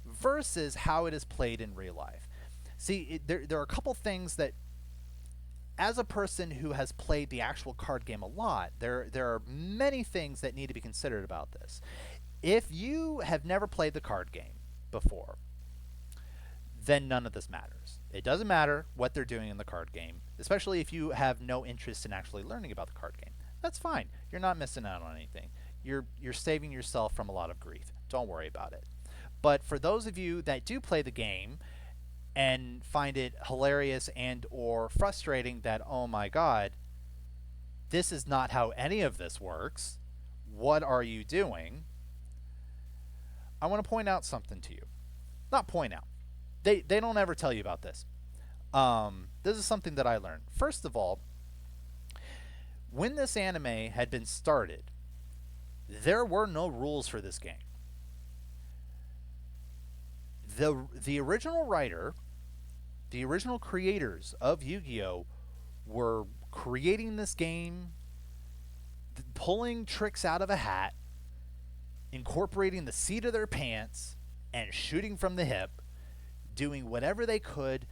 [SPEAKER 1] versus how it is played in real life. See, there are a couple things that, as a person who has played the actual card game a lot, there are many things that need to be considered about this. If you have never played the card game before, then none of this matters. It doesn't matter what they're doing in the card game, especially if you have no interest in actually learning about the card game. That's fine. You're not missing out on anything. You're saving yourself from a lot of grief. Don't worry about it. But for those of you that do play the game and find it hilarious and or frustrating that, oh my god, this is not how any of this works. What are you doing? I want to point out something to you. Not point out. They don't ever tell you about this. This is something that I learned. First of all, when this anime had been started, there were no rules for this game. The original writer, the original creators of Yu-Gi-Oh were creating this game, pulling tricks out of a hat, incorporating the seat of their pants, and shooting from the hip, doing whatever they could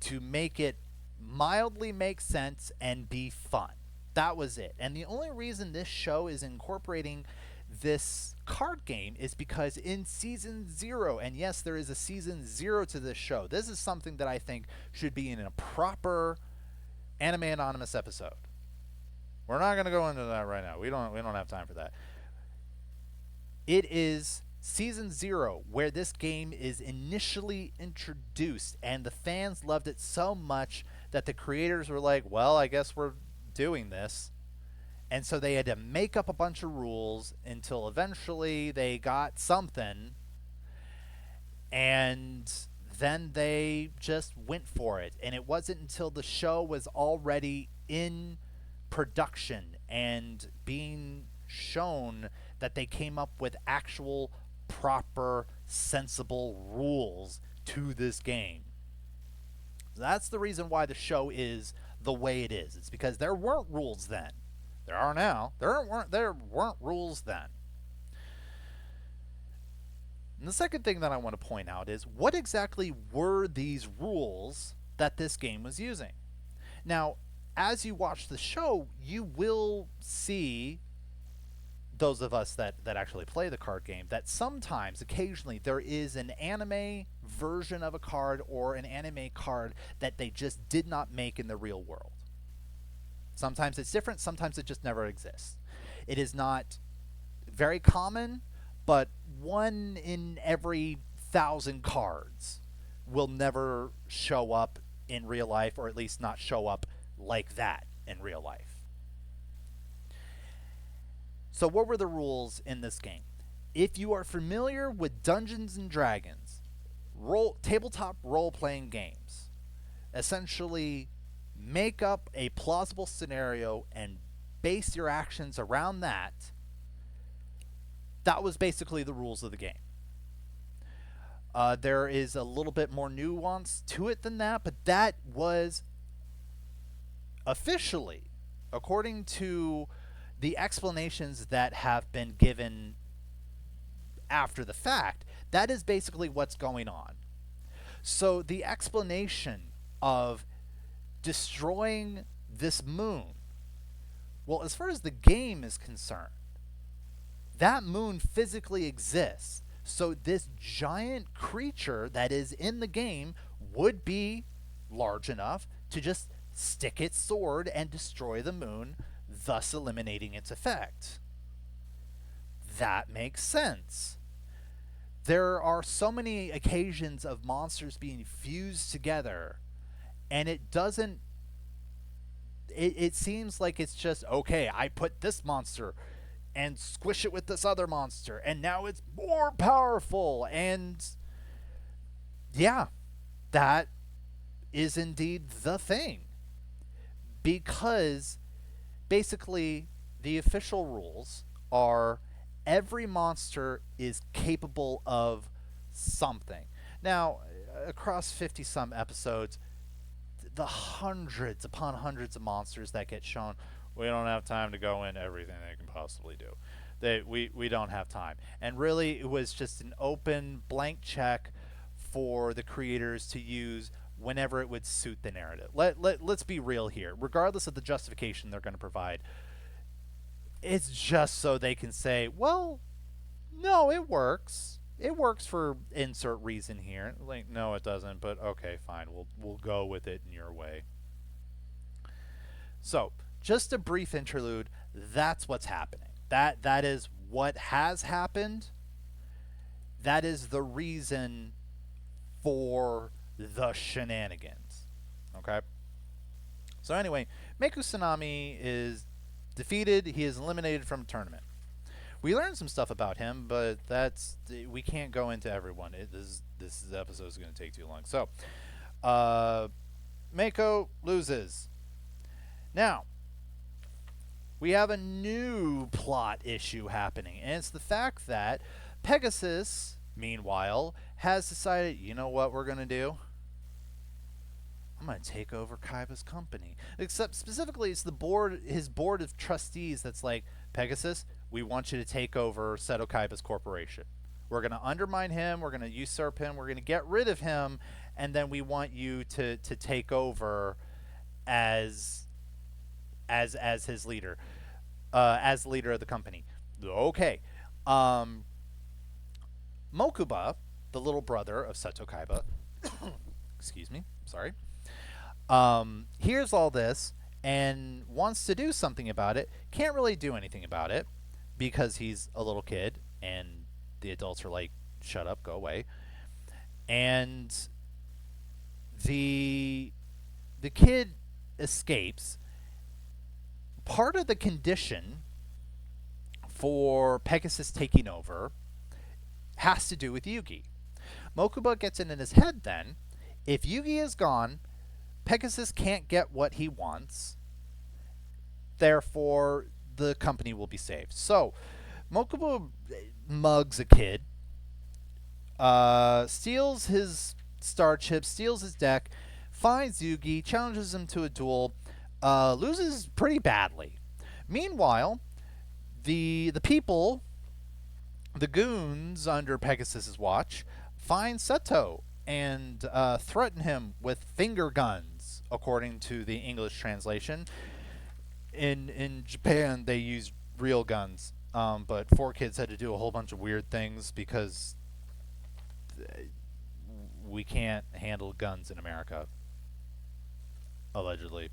[SPEAKER 1] to make it mildly make sense and be fun. That was it. And the only reason this show is incorporating this card game is because in season 0, and yes, there is a season 0 to this show, this is something that I think should be in a proper Anime Anonymous episode. We're not going to go into that right now. We don't have time for that. It is season 0 where this game is initially introduced, and the fans loved it so much that the creators were like, well, I guess we're doing this. And so they had to make up a bunch of rules until eventually they got something, and then they just went for it. And it wasn't until the show was already in production and being shown that they came up with actual proper sensible rules to this game. That's the reason why the show is the way it is. It's because there weren't rules then. There are now. There weren't rules then. And the second thing that I want to point out is, what exactly were these rules that this game was using? Now, as you watch the show, you will see, those of us that actually play the card game, that sometimes, occasionally, there is an anime version of a card or an anime card that they just did not make in the real world. Sometimes it's different, sometimes it just never exists. It is not very common, but 1 in every 1,000 cards will never show up in real life, or at least not show up like that in real life. So what were the rules in this game? If you are familiar with Dungeons and Dragons, tabletop role-playing games, essentially make up a plausible scenario and base your actions around that. That was basically the rules of the game. There is a little bit more nuance to it than that, but that was officially, according to the explanations that have been given after the fact, that is basically what's going on. So the explanation of destroying this moon, well, as far as the game is concerned, that moon physically exists. So this giant creature that is in the game would be large enough to just stick its sword and destroy the moon, thus eliminating its effect. That makes sense. There are so many occasions of monsters being fused together, and it doesn't, it seems like it's just, okay, I put this monster and squish it with this other monster, and now it's more powerful. And yeah, that is indeed the thing. Because basically the official rules are every monster is capable of something. Now, across 50 some episodes, the hundreds upon hundreds of monsters that get shown, we don't have time to go in everything they can possibly do. We don't have time. And really, it was just an open blank check for the creators to use whenever it would suit the narrative. Let's be real here. Regardless of the justification they're going to provide, it's just so they can say, well, no, it works. It works for insert reason here. Like, no, it doesn't, but okay, fine. We'll go with it in your way. So, just a brief interlude. That's what's happening. That is what has happened. That is the reason for the shenanigans. Okay? So anyway, Meku Tsunami is defeated. He is eliminated from the tournament. We learned some stuff about him, but we can't go into everyone. This episode is going to take too long. So, Mako loses. Now, we have a new plot issue happening, and it's the fact that Pegasus, meanwhile, has decided, you know what we're going to do? I'm going to take over Kaiba's company. Except specifically, it's his board of trustees that's like, Pegasus, we want you to take over Seto Kaiba's corporation. We're going to undermine him. We're going to usurp him. We're going to get rid of him, and then we want you to take over as his leader, as leader of the company. Okay. Mokuba, the little brother of Seto Kaiba, excuse me, sorry, hears all this and wants to do something about it. Can't really do anything about it because he's a little kid and the adults are like, shut up, go away. And the kid escapes. Part of the condition for Pegasus taking over has to do with Yugi. Mokuba gets it in his head then, if Yugi is gone, Pegasus can't get what he wants, therefore the company will be saved. So, Mokuba mugs a kid, steals his star chip, steals his deck, finds Yugi, challenges him to a duel, loses pretty badly. Meanwhile, the people, the goons under Pegasus's watch, find Seto and threaten him with finger guns, according to the English translation. In Japan, they use real guns, but 4Kids had to do a whole bunch of weird things because we can't handle guns in America, allegedly.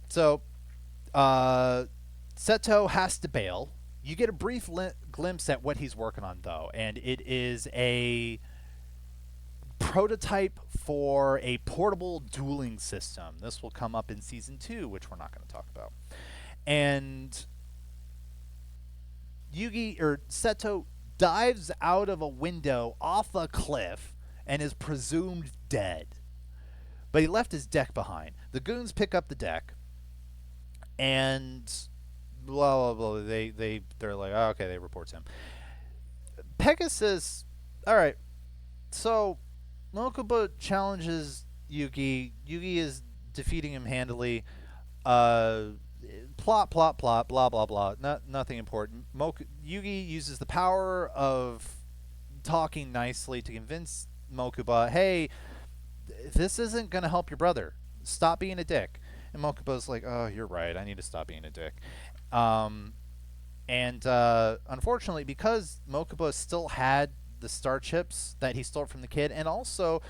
[SPEAKER 1] So, Seto has to bail. You get a brief glimpse at what he's working on, though, and it is a prototype for a portable dueling system. This will come up in Season 2, which we're not going to talk about. And Seto dives out of a window off a cliff and is presumed dead. But he left his deck behind. The goons pick up the deck, and blah, blah, blah. They're like, oh, okay, they report him. Pegasus, all right, so Mokuba challenges Yugi. Yugi is defeating him handily. Plot, blah, blah, blah. Nothing important. Yugi uses the power of talking nicely to convince Mokuba, hey, this isn't going to help your brother. Stop being a dick. And Mokuba's like, oh, you're right. I need to stop being a dick. Unfortunately, because Mokuba still had the star chips that he stole from the kid, and also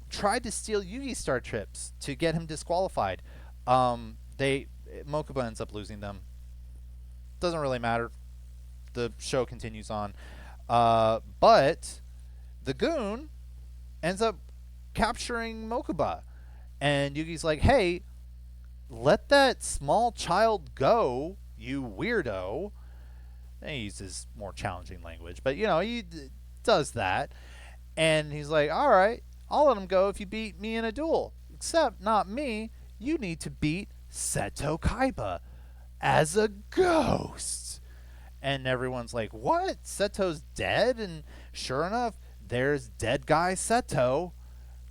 [SPEAKER 1] tried to steal Yugi's star chips to get him disqualified, Mokuba ends up losing them. Doesn't really matter. The show continues on. But the goon ends up capturing Mokuba. And Yugi's like, hey, let that small child go, you weirdo. And he uses more challenging language, but he does that. And he's like, all right, I'll let him go if you beat me in a duel. Except not me. You need to beat Seto Kaiba as a ghost. And everyone's like, what? Seto's dead? And sure enough, there's dead guy Seto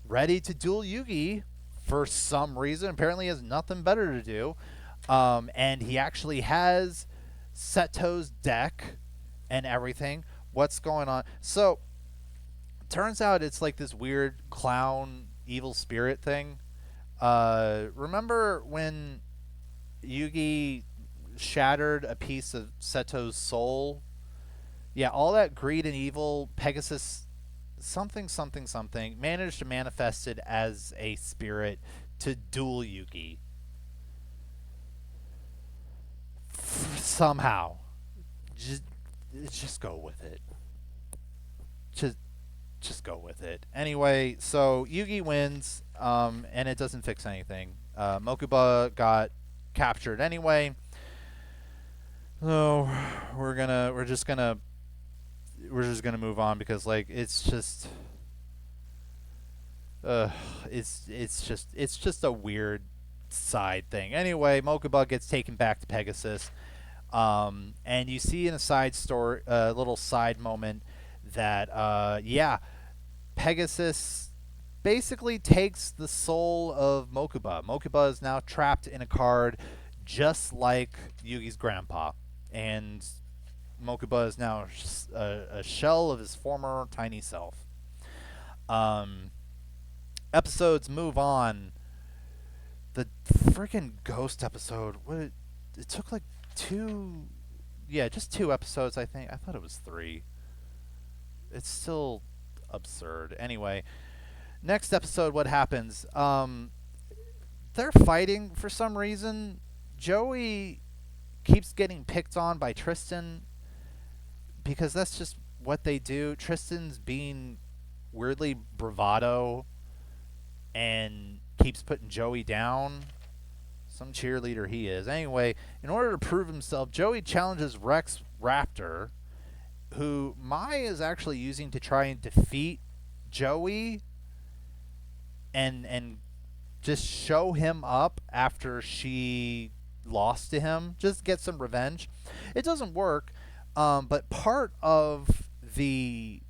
[SPEAKER 1] ready to duel Yugi for some reason. Apparently he has nothing better to do. And he actually has Seto's deck and everything. What's going on? So, Turns out it's like this weird clown evil spirit thing. Remember when Yugi shattered a piece of Seto's soul? Yeah, all that greed and evil, Pegasus something something something managed to manifest it as a spirit to duel Yugi somehow. Just just go with it. Just just go with it. Anyway, so Yugi wins, and it doesn't fix anything. Mokuba got captured anyway. So we're just gonna move on because like uh, it's just a weird side thing. Anyway, Mokuba gets taken back to Pegasus, and you see in a side story, little side moment that yeah, Pegasus basically takes the soul of Mokuba. Mokuba is now trapped in a card, just like Yugi's grandpa, and Mokuba is now a shell of his former tiny self. Um, Episodes move on. The freaking ghost episode. It took like two, yeah, just two episodes. I think I thought it was three. It's still absurd. Anyway, next episode, what happens? They're fighting for some reason. Joey keeps getting picked on by Tristan because that's just what they do. Tristan's being weirdly bravado and keeps putting Joey down. Some cheerleader he is. Anyway, in order to prove himself, Joey challenges Rex Raptor, who Mai is actually using to try and defeat Joey and just show him up after she lost to him. Just get some revenge. It doesn't work, but part of the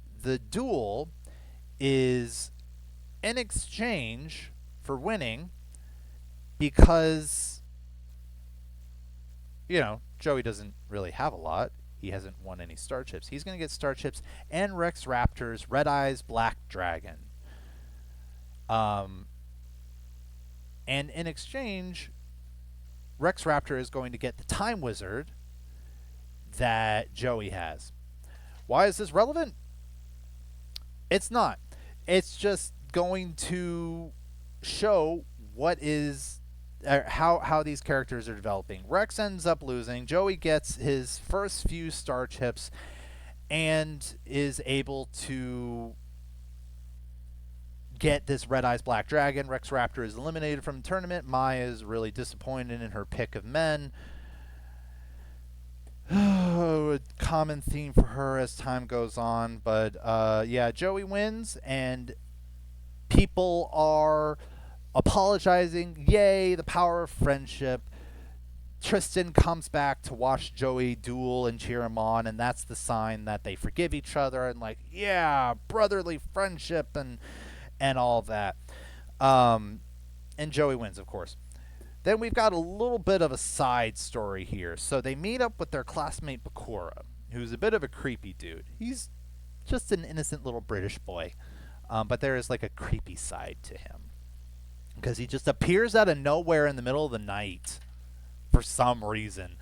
[SPEAKER 1] duel is in exchange for winning because Joey doesn't really have a lot. He hasn't won any star chips. He's going to get star chips and Rex Raptor's Red Eyes Black Dragon. Um, and in exchange, Rex Raptor is going to get the Time Wizard that Joey has. Why is this relevant? It's not. It's just going to show what is how these characters are developing. Rex ends up losing. Joey gets his first few star chips and is able to get this Red Eyes Black Dragon. Rex Raptor is eliminated from the tournament. Maya is really disappointed in her pick of men. A common theme for her as time goes on, but yeah, Joey wins, and people are apologizing. Yay, the power of friendship. Tristan comes back to watch Joey duel and cheer him on, and that's the sign that they forgive each other and like, yeah, brotherly friendship and all that. And Joey wins, of course. Then we've got a little bit of a side story here. So they meet up with their classmate Bakura, who's a bit of a creepy dude. He's just an innocent little British boy. But there is like a creepy side to him. Because he just appears out of nowhere in the middle of the night for some reason.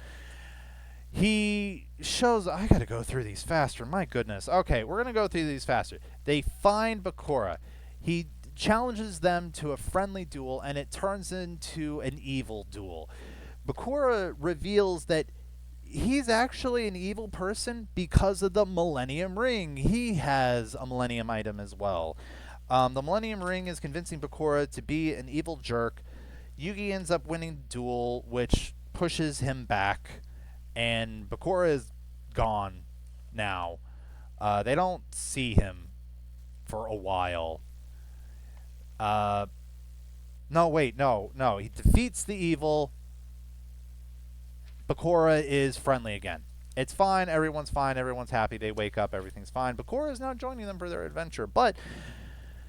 [SPEAKER 1] He shows... I gotta go through these faster. My goodness. Okay, we're gonna go through these faster. They find Bakura. He challenges them to a friendly duel, and it turns into an evil duel. Bakura reveals that he's actually an evil person because of the Millennium Ring. He has a Millennium item as well. The Millennium Ring is convincing Bakura to be an evil jerk. Yugi ends up winning the duel, which pushes him back, and Bakura is gone now. They don't see him for a while. No, wait, no. He defeats the evil. Bakura is friendly again. It's fine. Everyone's fine. Everyone's happy. They wake up. Everything's fine. Bakura is now joining them for their adventure. But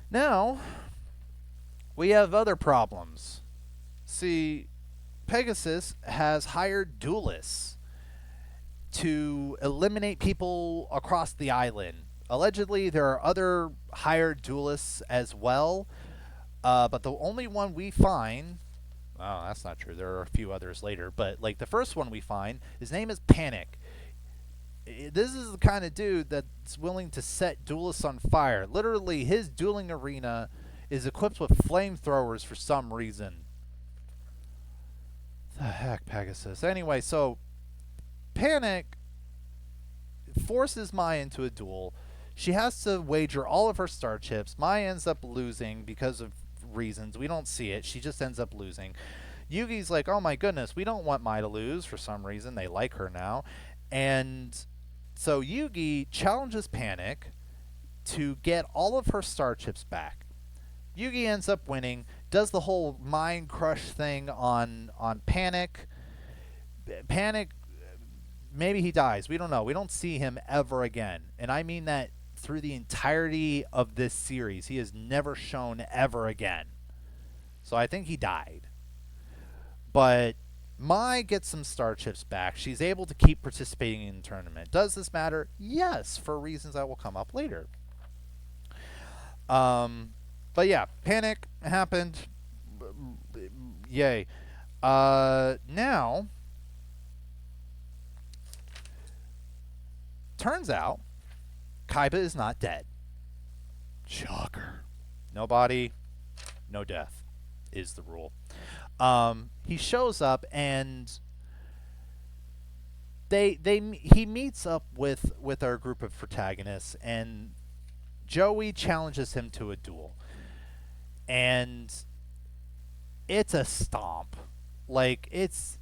[SPEAKER 1] now we have other problems. See, Pegasus has hired duelists to eliminate people across the island. Allegedly, there are other hired duelists as well, but the only one we find. Oh, that's not true. There are a few others later, but like the first one we find, his name is Panic. This is the kind of dude that's willing to set duelists on fire. Literally, his dueling arena is equipped with flamethrowers for some reason. The heck, Pegasus. Anyway, so Panic forces Mai into a duel. She has to wager all of her star chips. Mai ends up losing because of reasons. We don't see it. She just ends up losing. Yugi's like, oh my goodness, we don't want Mai to lose for some reason. They like her now. And so Yugi challenges Panic to get all of her star chips back. Yugi ends up winning, does the whole mind crush thing on Panic. Panic, maybe he dies. We don't know. We don't see him ever again. And I mean that through the entirety of this series. He is never shown ever again. So I think he died. But Mai gets some star chips back. She's able to keep participating in the tournament. Does this matter? Yes, for reasons that will come up later. But yeah, Panic happened. Yay. Now, turns out, Kaiba is not dead. Shocker. No body, no death is the rule. He shows up and he meets up with our group of protagonists, and Joey challenges him to a duel. And it's a stomp. Like, it's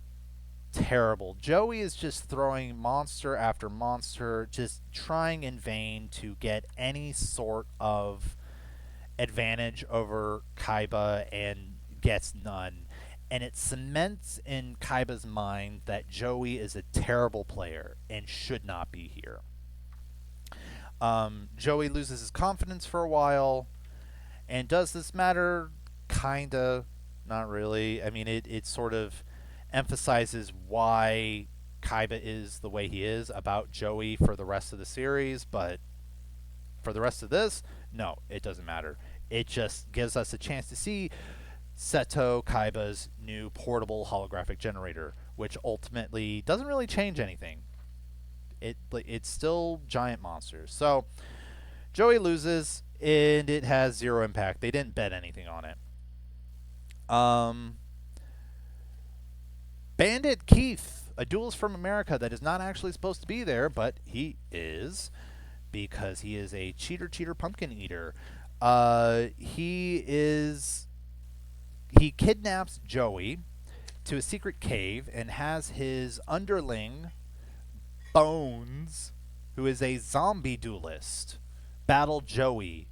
[SPEAKER 1] terrible. Joey is just throwing monster after monster, just trying in vain to get any sort of advantage over Kaiba, and gets none. And it cements in Kaiba's mind that Joey is a terrible player and should not be here. Joey loses his confidence for a while. And does this matter? Kinda. Not really. I mean, it sort of emphasizes why Kaiba is the way he is about Joey for the rest of the series, but for the rest of this, no, it doesn't matter. It just gives us a chance to see Seto Kaiba's new portable holographic generator, which ultimately doesn't really change anything. It's still giant monsters. So Joey loses, and it has zero impact. They didn't bet anything on it. Bandit Keith, a duelist from America that is not actually supposed to be there, but he is, because he is a cheater pumpkin eater. He kidnaps Joey to a secret cave and has his underling, Bones, who is a zombie duelist, battle Joey.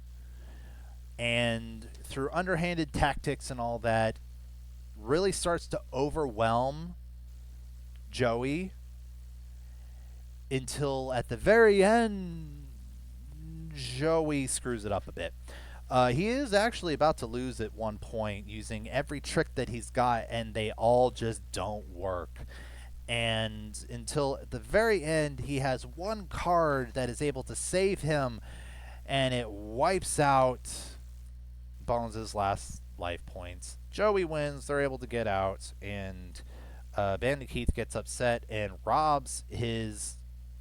[SPEAKER 1] And through underhanded tactics and all that, really starts to overwhelm Joey until at the very end, Joey screws it up a bit. He is actually about to lose at one point using every trick that he's got, and they all just don't work. And until at the very end, he has one card that is able to save him, and it wipes out Bones' last life points. Joey wins, they're able to get out, and Bandit Keith gets upset and robs his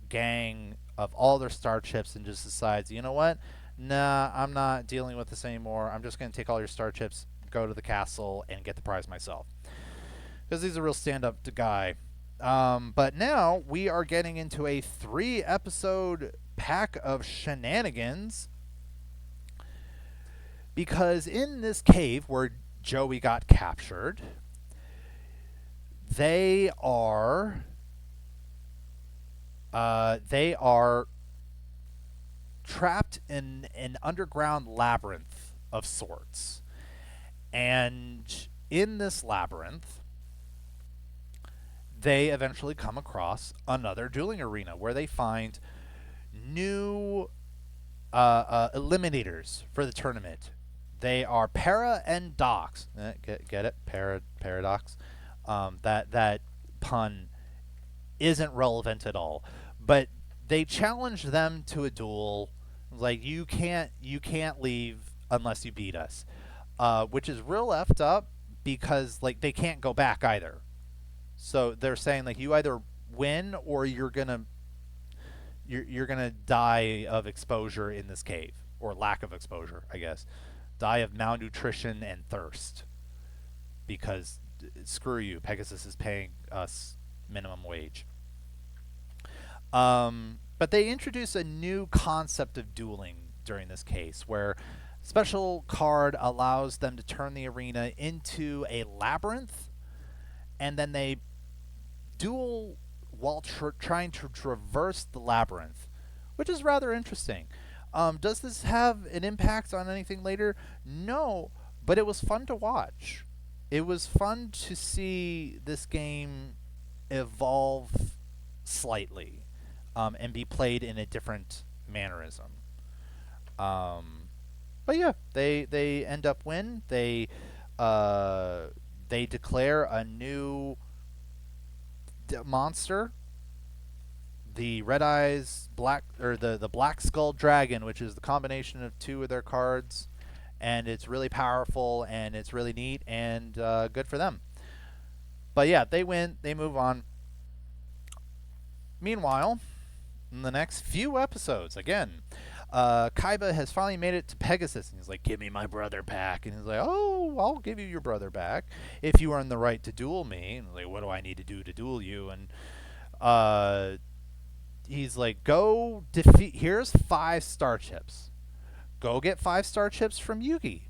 [SPEAKER 1] gang of all their star chips and just decides, you know what? Nah, I'm not dealing with this anymore. I'm just going to take all your star chips, go to the castle, and get the prize myself. Because he's a real stand-up guy. But now we are getting into a 3-episode pack of shenanigans. Because in this cave where Joey got captured, they are trapped in an underground labyrinth of sorts. And in this labyrinth, they eventually come across another dueling arena where they find new eliminators for the tournament. They are Para and Dox. Get it? Paradox. That pun isn't relevant at all. But they challenge them to a duel. Like you can't leave unless you beat us, which is real effed up because like they can't go back either. So they're saying like you either win or you're gonna die of exposure in this cave or lack of exposure, I guess. Die of malnutrition and thirst because screw you, Pegasus is paying us minimum wage. But they introduce a new concept of dueling during this case, where special card allows them to turn the arena into a labyrinth, and then they duel while trying to traverse the labyrinth, which is rather interesting. Does this have an impact on anything later? No, but it was fun to watch. It was fun to see this game evolve slightly, and be played in a different mannerism. Um, but yeah, they end up win. They declare a new monster, the Red Eyes Black or the Black Skull Dragon, which is the combination of two of their cards, and it's really powerful and it's really neat and good for them. But yeah, they win. They move on. Meanwhile, in the next few episodes, again, Kaiba has finally made it to Pegasus, and he's like, "Give me my brother back." And he's like, "Oh, I'll give you your brother back if you earn the right to duel me." And like, "What do I need to do to duel you?" And uh, he's like, "Go defeat. Here's 5 star chips. Go get 5 star chips from Yugi,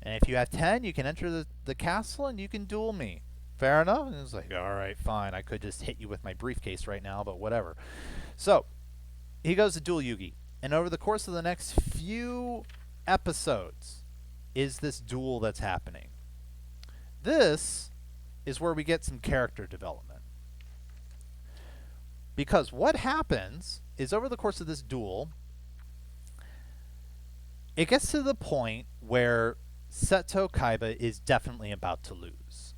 [SPEAKER 1] and if you have 10, you can enter the castle and you can duel me." Fair enough. And he's like, "All right, fine. I could just hit you with my briefcase right now, but whatever." So he goes to duel Yugi, and over the course of the next few episodes, is this duel that's happening. This is where we get some character development. Because what happens is over the course of this duel, it gets to the point where Seto Kaiba is definitely about to lose.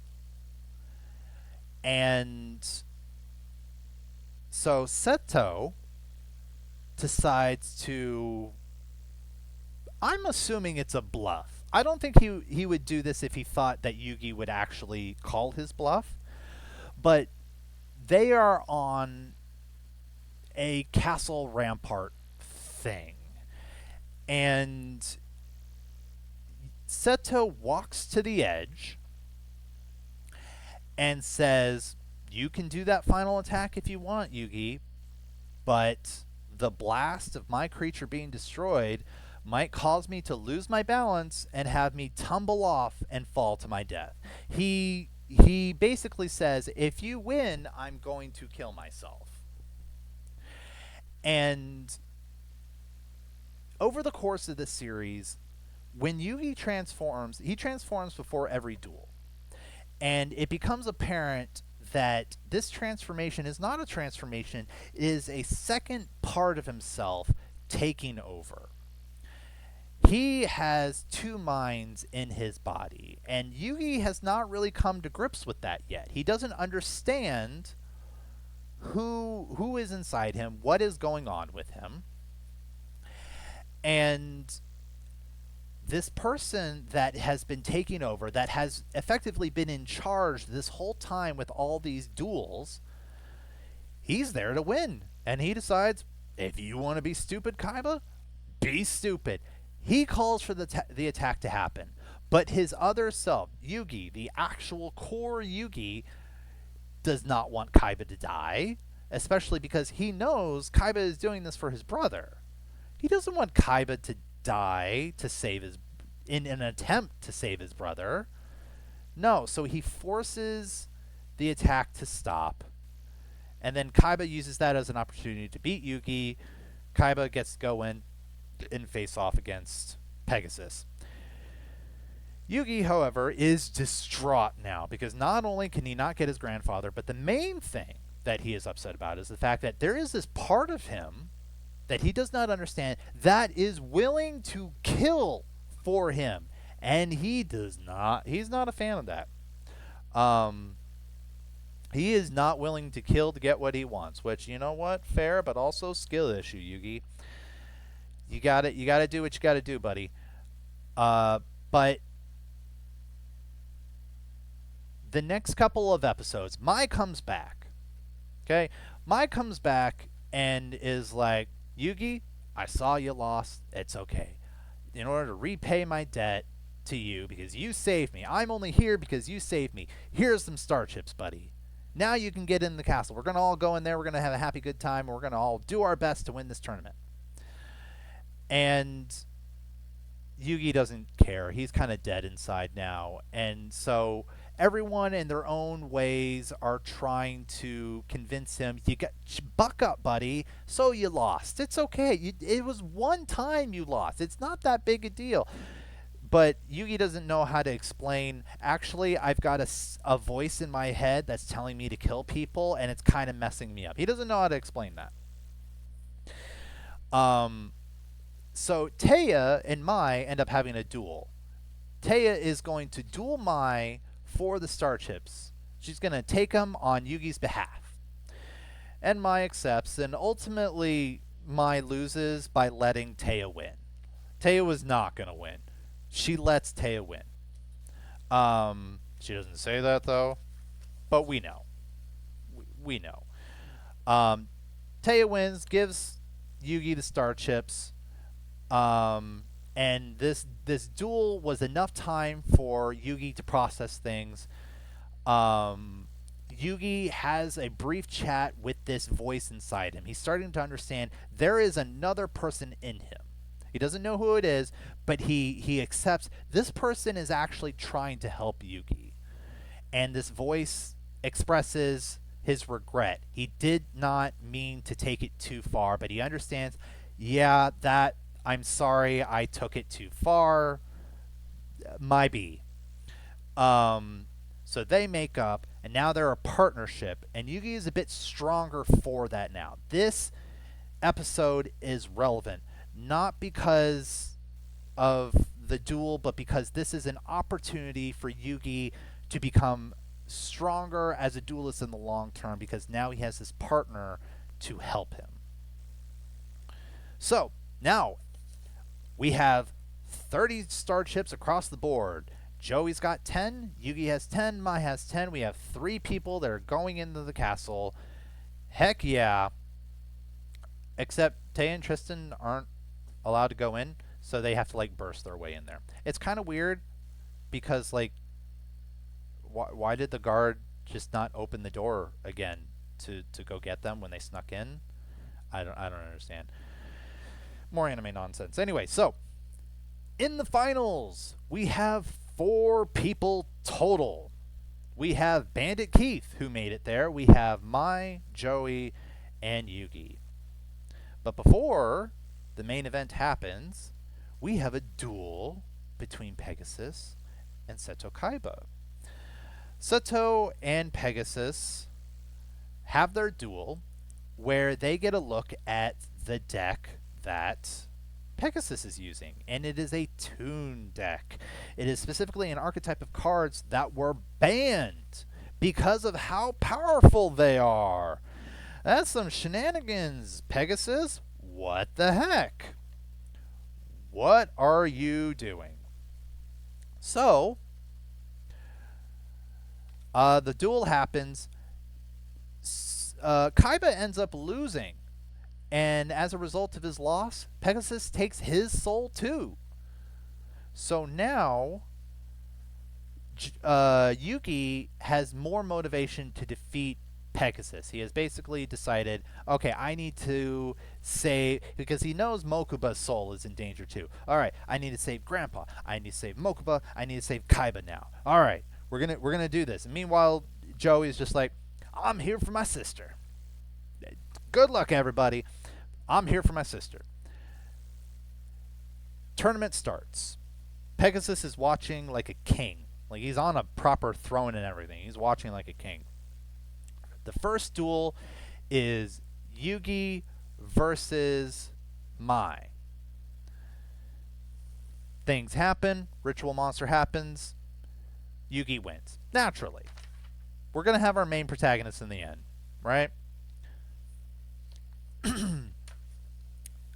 [SPEAKER 1] And so Seto decides to. I'm assuming it's a bluff. I don't think he would do this if he thought that Yugi would actually call his bluff. But they are on a castle rampart thing. And Seto walks to the edge and says, "You can do that final attack if you want, Yugi, but the blast of my creature being destroyed might cause me to lose my balance and have me tumble off and fall to my death." He basically says, "If you win, I'm going to kill myself." And over the course of this series, when Yugi transforms, he transforms before every duel. And it becomes apparent that this transformation is not a transformation, it is a second part of himself taking over. He has 2 minds in his body, and Yugi has not really come to grips with that yet. He doesn't understand who is inside him, what is going on with him. And this person that has been taking over, that has effectively been in charge this whole time with all these duels, he's there to win. And he decides, if you want to be stupid, Kaiba, be stupid. He calls for the attack to happen. But his other self, Yugi, the actual core Yugi, does not want Kaiba to die, especially because he knows Kaiba is doing this for his brother. He doesn't want Kaiba to die to save his in an attempt to save his brother. No, so he forces the attack to stop. And then Kaiba uses that as an opportunity to beat Yugi. Kaiba gets to go in and face off against Pegasus. Yugi, however, is distraught now because not only can he not get his grandfather, but the main thing that he is upset about is the fact that there is this part of him that he does not understand that is willing to kill for him, and he's not a fan of that. um he is not willing to kill to get what he wants, which, you know what, fair, but also skill issue, Yugi. You got to do what you got to do, buddy. But the next couple of episodes, Mai comes back. Okay, Mai comes back and is like, Yugi, I saw you lost. It's okay. In order to repay my debt to you, because you saved me, I'm only here because you saved me. Here's some star chips, buddy. Now you can get in the castle. We're gonna all go in there. We're gonna have a happy, good time. We're gonna all do our best to win this tournament. And Yugi doesn't care. He's kind of dead inside now. And so everyone in their own ways are trying to convince him, you got buck up, buddy. So you lost. It's okay. It was one time you lost. It's not that big a deal. But Yugi doesn't know how to explain, actually, I've got a voice in my head that's telling me to kill people, and it's kind of messing me up. He doesn't know how to explain that. Um, so Taya and Mai end up having a duel. Taya is going to duel Mai for the star chips. She's going to take them on Yugi's behalf. And Mai accepts, and ultimately Mai loses by letting Taya win. Taya was not going to win. She lets Taya win. She doesn't say that, though, but we know. We know. Taya wins, gives Yugi the star chips. And this duel was enough time for Yugi to process things. Yugi has a brief chat with this voice inside him. He's starting to understand there is another person in him. He doesn't know who it is, but he accepts this person is actually trying to help Yugi. And this voice expresses his regret. He did not mean to take it too far, but he understands, yeah, that I'm sorry I took it too far. Might be. So they make up, and now they're a partnership, and Yugi is a bit stronger for that now. This episode is relevant, not because of the duel, but because this is an opportunity for Yugi to become stronger as a duelist in the long term, because now he has this partner to help him. So, now we have 30 star chips across the board. Joey's got 10, Yugi has 10, Mai has 10. We have 3 people that are going into the castle. Heck yeah. Except Tay and Tristan aren't allowed to go in, so they have to like burst their way in there. It's kind of weird because like why did the guard just not open the door again to go get them when they snuck in? I don't understand. More anime nonsense. Anyway, so in the finals, we have 4 people total. We have Bandit Keith, who made it there. We have Mai, Joey, and Yugi. But before the main event happens, we have a duel between Pegasus and Seto Kaiba. Seto and Pegasus have their duel where they get a look at the deck that Pegasus is using, and it is a Toon deck. It is specifically an archetype of cards that were banned because of how powerful they are. That's some shenanigans, Pegasus. What the heck? What are you doing? So, the duel happens. Kaiba ends up losing. And as a result of his loss, Pegasus takes his soul too. So now, Yuki has more motivation to defeat Pegasus. He has basically decided, okay, I need to save, because he knows Mokuba's soul is in danger too. All right, I need to save Grandpa. I need to save Mokuba. I need to save Kaiba now. All right, we're gonna do this. And meanwhile, Joey's just like, I'm here for my sister. Good luck, everybody. I'm here for my sister. Tournament starts. Pegasus is watching like a king. Like he's on a proper throne and everything. He's watching like a king. The first duel is Yugi versus Mai. Things happen. Ritual monster happens. Yugi wins. Naturally. We're going to have our main protagonist in the end, right?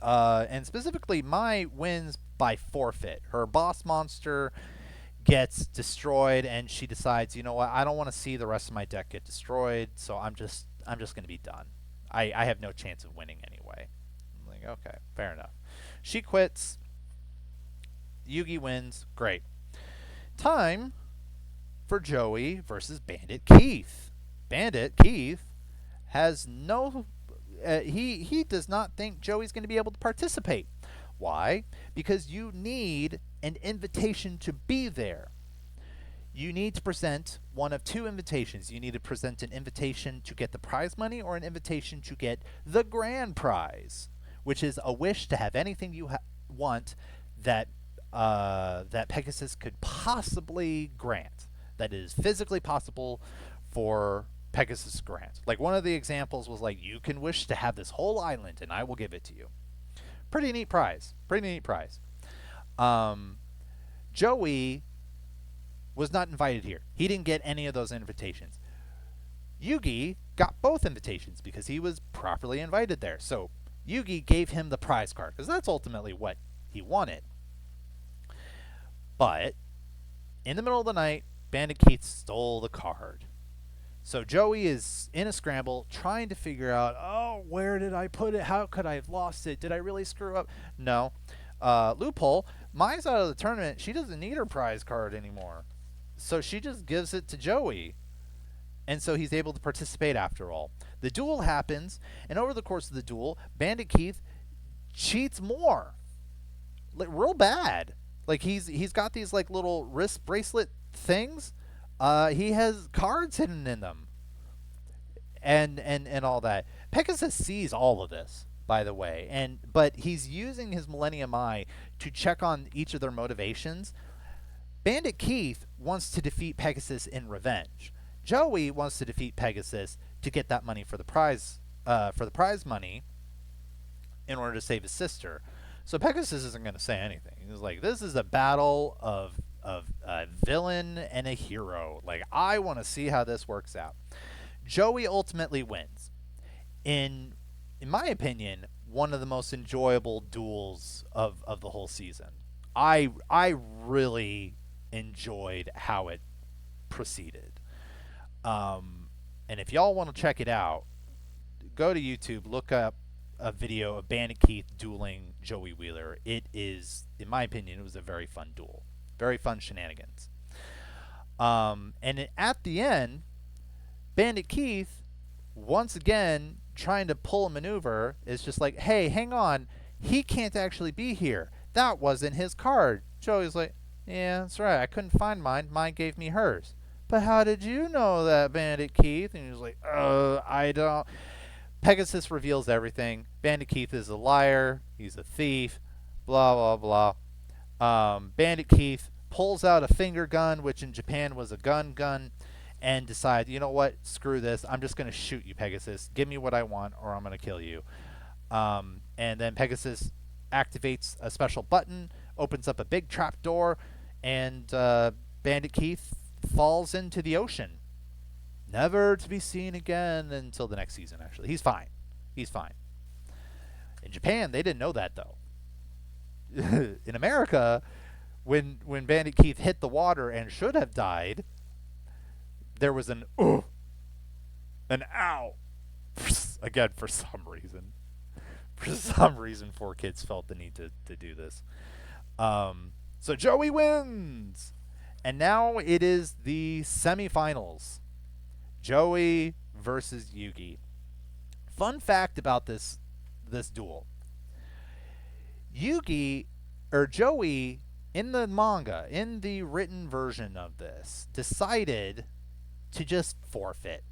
[SPEAKER 1] and specifically, Mai wins by forfeit. Her boss monster gets destroyed, and she decides, you know what, I don't want to see the rest of my deck get destroyed, so I'm just going to be done. I have no chance of winning anyway. I'm like, okay, fair enough. She quits. Yugi wins. Great. Time for Joey versus Bandit Keith. Bandit Keith has no. He does not think Joey's going to be able to participate. Why? Because you need an invitation to be there. You need to present one of two invitations. You need to present an invitation to get the prize money or an invitation to get the grand prize, which is a wish to have anything you want that that Pegasus could possibly grant. That is physically possible for Pegasus to grant. Like one of the examples was like, you can wish to have this whole island, and I will give it to you. Pretty neat prize. Pretty neat prize. Joey was not invited here. He didn't get any of those invitations. Yugi got both invitations because he was properly invited there. So Yugi gave him the prize card because that's ultimately what he wanted. But in the middle of the night, Bandit Keith stole the card. So Joey is in a scramble trying to figure out, oh, where did I put it? How could I have lost it? Did I really screw up? No. Loophole. Mai's out of the tournament. She doesn't need her prize card anymore. So she just gives it to Joey. And so he's able to participate after all. The duel happens, and over the course of the duel, Bandit Keith cheats more. Like, real bad. Like he's got these like little wrist bracelet things. He has cards hidden in them. And all that. Pegasus sees all of this, by the way. But he's using his Millennium Eye to check on each of their motivations. Bandit Keith wants to defeat Pegasus in revenge. Joey wants to defeat Pegasus to get that money for the prize money in order to save his sister. So Pegasus isn't going to say anything. He's like, this is a battle of a villain and a hero. Like, I want to see how this works out. Joey ultimately wins. In my opinion, one of the most enjoyable duels of the whole season. I really enjoyed how it proceeded. And if y'all want to check it out, go to YouTube, look up a video of Bandit Keith dueling Joey Wheeler. It is, in my opinion, it was a very fun duel. Very fun shenanigans. And at the end, Bandit Keith, once again, trying to pull a maneuver, is just like, hey, hang on. He can't actually be here. That wasn't his card. Joey's like, yeah, that's right. I couldn't find mine. Mine gave me hers. But how did you know that, Bandit Keith? And he was like, I don't. Pegasus reveals everything. Bandit Keith is a liar. He's a thief. Blah, blah, blah. Bandit Keith pulls out a finger gun, which in Japan was a gun, and decides, you know what? Screw this. I'm just going to shoot you, Pegasus. Give me what I want, or I'm going to kill you. And then Pegasus activates a special button, opens up a big trap door, and Bandit Keith falls into the ocean. Never to be seen again until the next season, actually. He's fine. He's fine. In Japan, they didn't know that, though. In America, when Bandit Keith hit the water and should have died, there was an ow. Again, for some reason. For some reason, 4Kids felt the need to do this. So Joey wins! And now it is the semifinals. Joey versus Yugi. Fun fact about this duel. Joey, in the manga, in the written version of this, decided to just forfeit.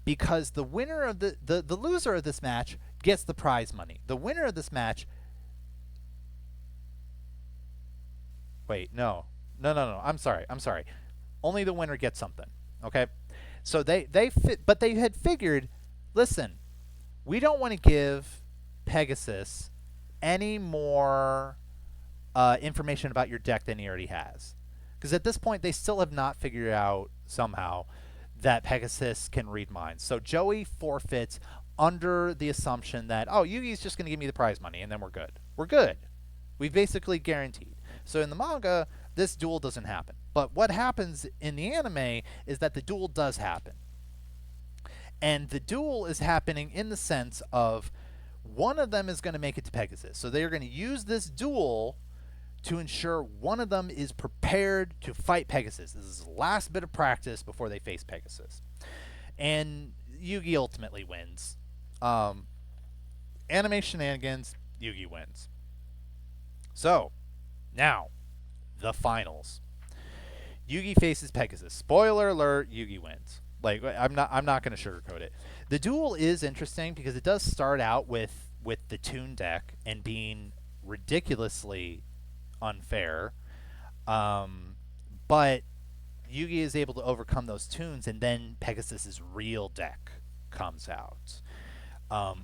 [SPEAKER 1] Because the winner of the loser of this match gets the prize money. The winner of this match. Wait, no. I'm sorry. Only the winner gets something. Okay? So they had figured, listen, we don't want to give Pegasus any more information about your deck than he already has. Because at this point, they still have not figured out somehow that Pegasus can read minds. So Joey forfeits under the assumption that, oh, Yugi's just going to give me the prize money and then we're good. We're good. We've basically guaranteed. So in the manga, this duel doesn't happen. But what happens in the anime is that the duel does happen. And the duel is happening in the sense of one of them is going to make it to Pegasus. So they're going to use this duel to ensure one of them is prepared to fight Pegasus. This is the last bit of practice before they face Pegasus. And Yugi ultimately wins. Anime shenanigans, Yugi wins. So, now, the finals. Yugi faces Pegasus. Spoiler alert, Yugi wins. Like, I'm not going to sugarcoat it. The duel is interesting because it does start out with the Toon deck and being ridiculously unfair. But Yugi is able to overcome those tunes, and then Pegasus's real deck comes out.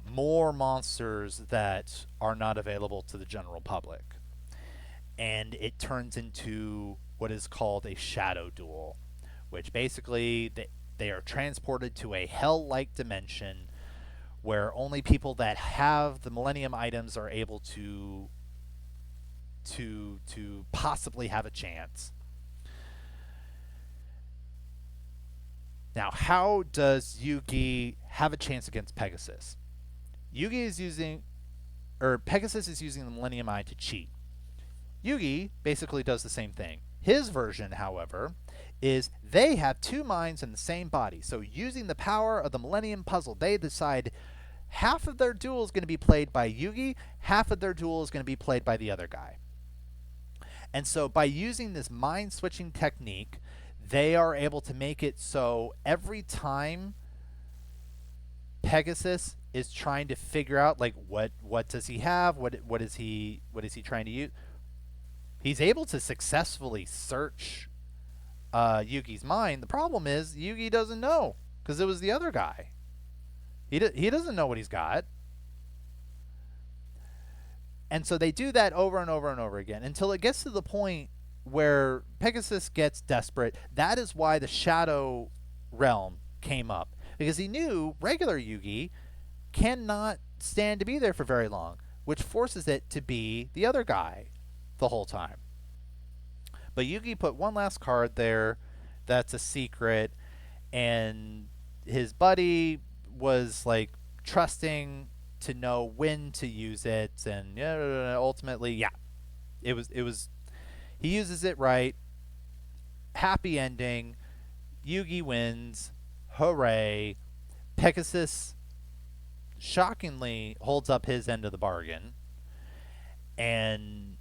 [SPEAKER 1] More monsters that are not available to the general public. And it turns into what is called a shadow duel, which basically they are transported to a hell-like dimension where only people that have the Millennium items are able to possibly have a chance. Now, how does Yugi have a chance against Pegasus? Pegasus is using the Millennium Eye to cheat. Yugi basically does the same thing. His version, however, is they have two minds in the same body. So using the power of the Millennium Puzzle, they decide half of their duel is going to be played by Yugi, half of their duel is going to be played by the other guy. And so by using this mind switching technique, they are able to make it so every time Pegasus is trying to figure out like what does he have, what is he trying to use, he's able to successfully search Yugi's mind. The problem is Yugi doesn't know because it was the other guy. He doesn't know what he's got. And so they do that over and over and over again until it gets to the point where Pegasus gets desperate. That is why the Shadow Realm came up. Because he knew regular Yugi cannot stand to be there for very long, which forces it to be the other guy the whole time. But Yugi put one last card there that's a secret, and his buddy was like trusting to know when to use it, and ultimately, it was he uses it right. Happy ending. Yugi wins. Hooray. Pegasus shockingly holds up his end of the bargain and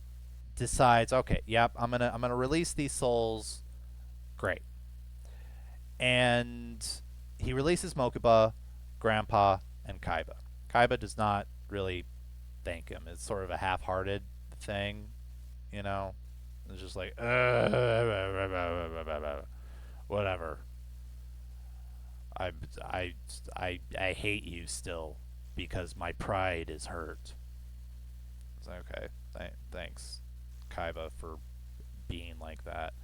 [SPEAKER 1] decides, okay, yep, I'm gonna release these souls. Great. And he releases Mokuba, Grandpa, and Kaiba. Kaiba does not really thank him. It's sort of a half-hearted thing, you know. It's just like whatever. I hate you still because my pride is hurt. It's like, okay, thanks, Kaiba, for being like that.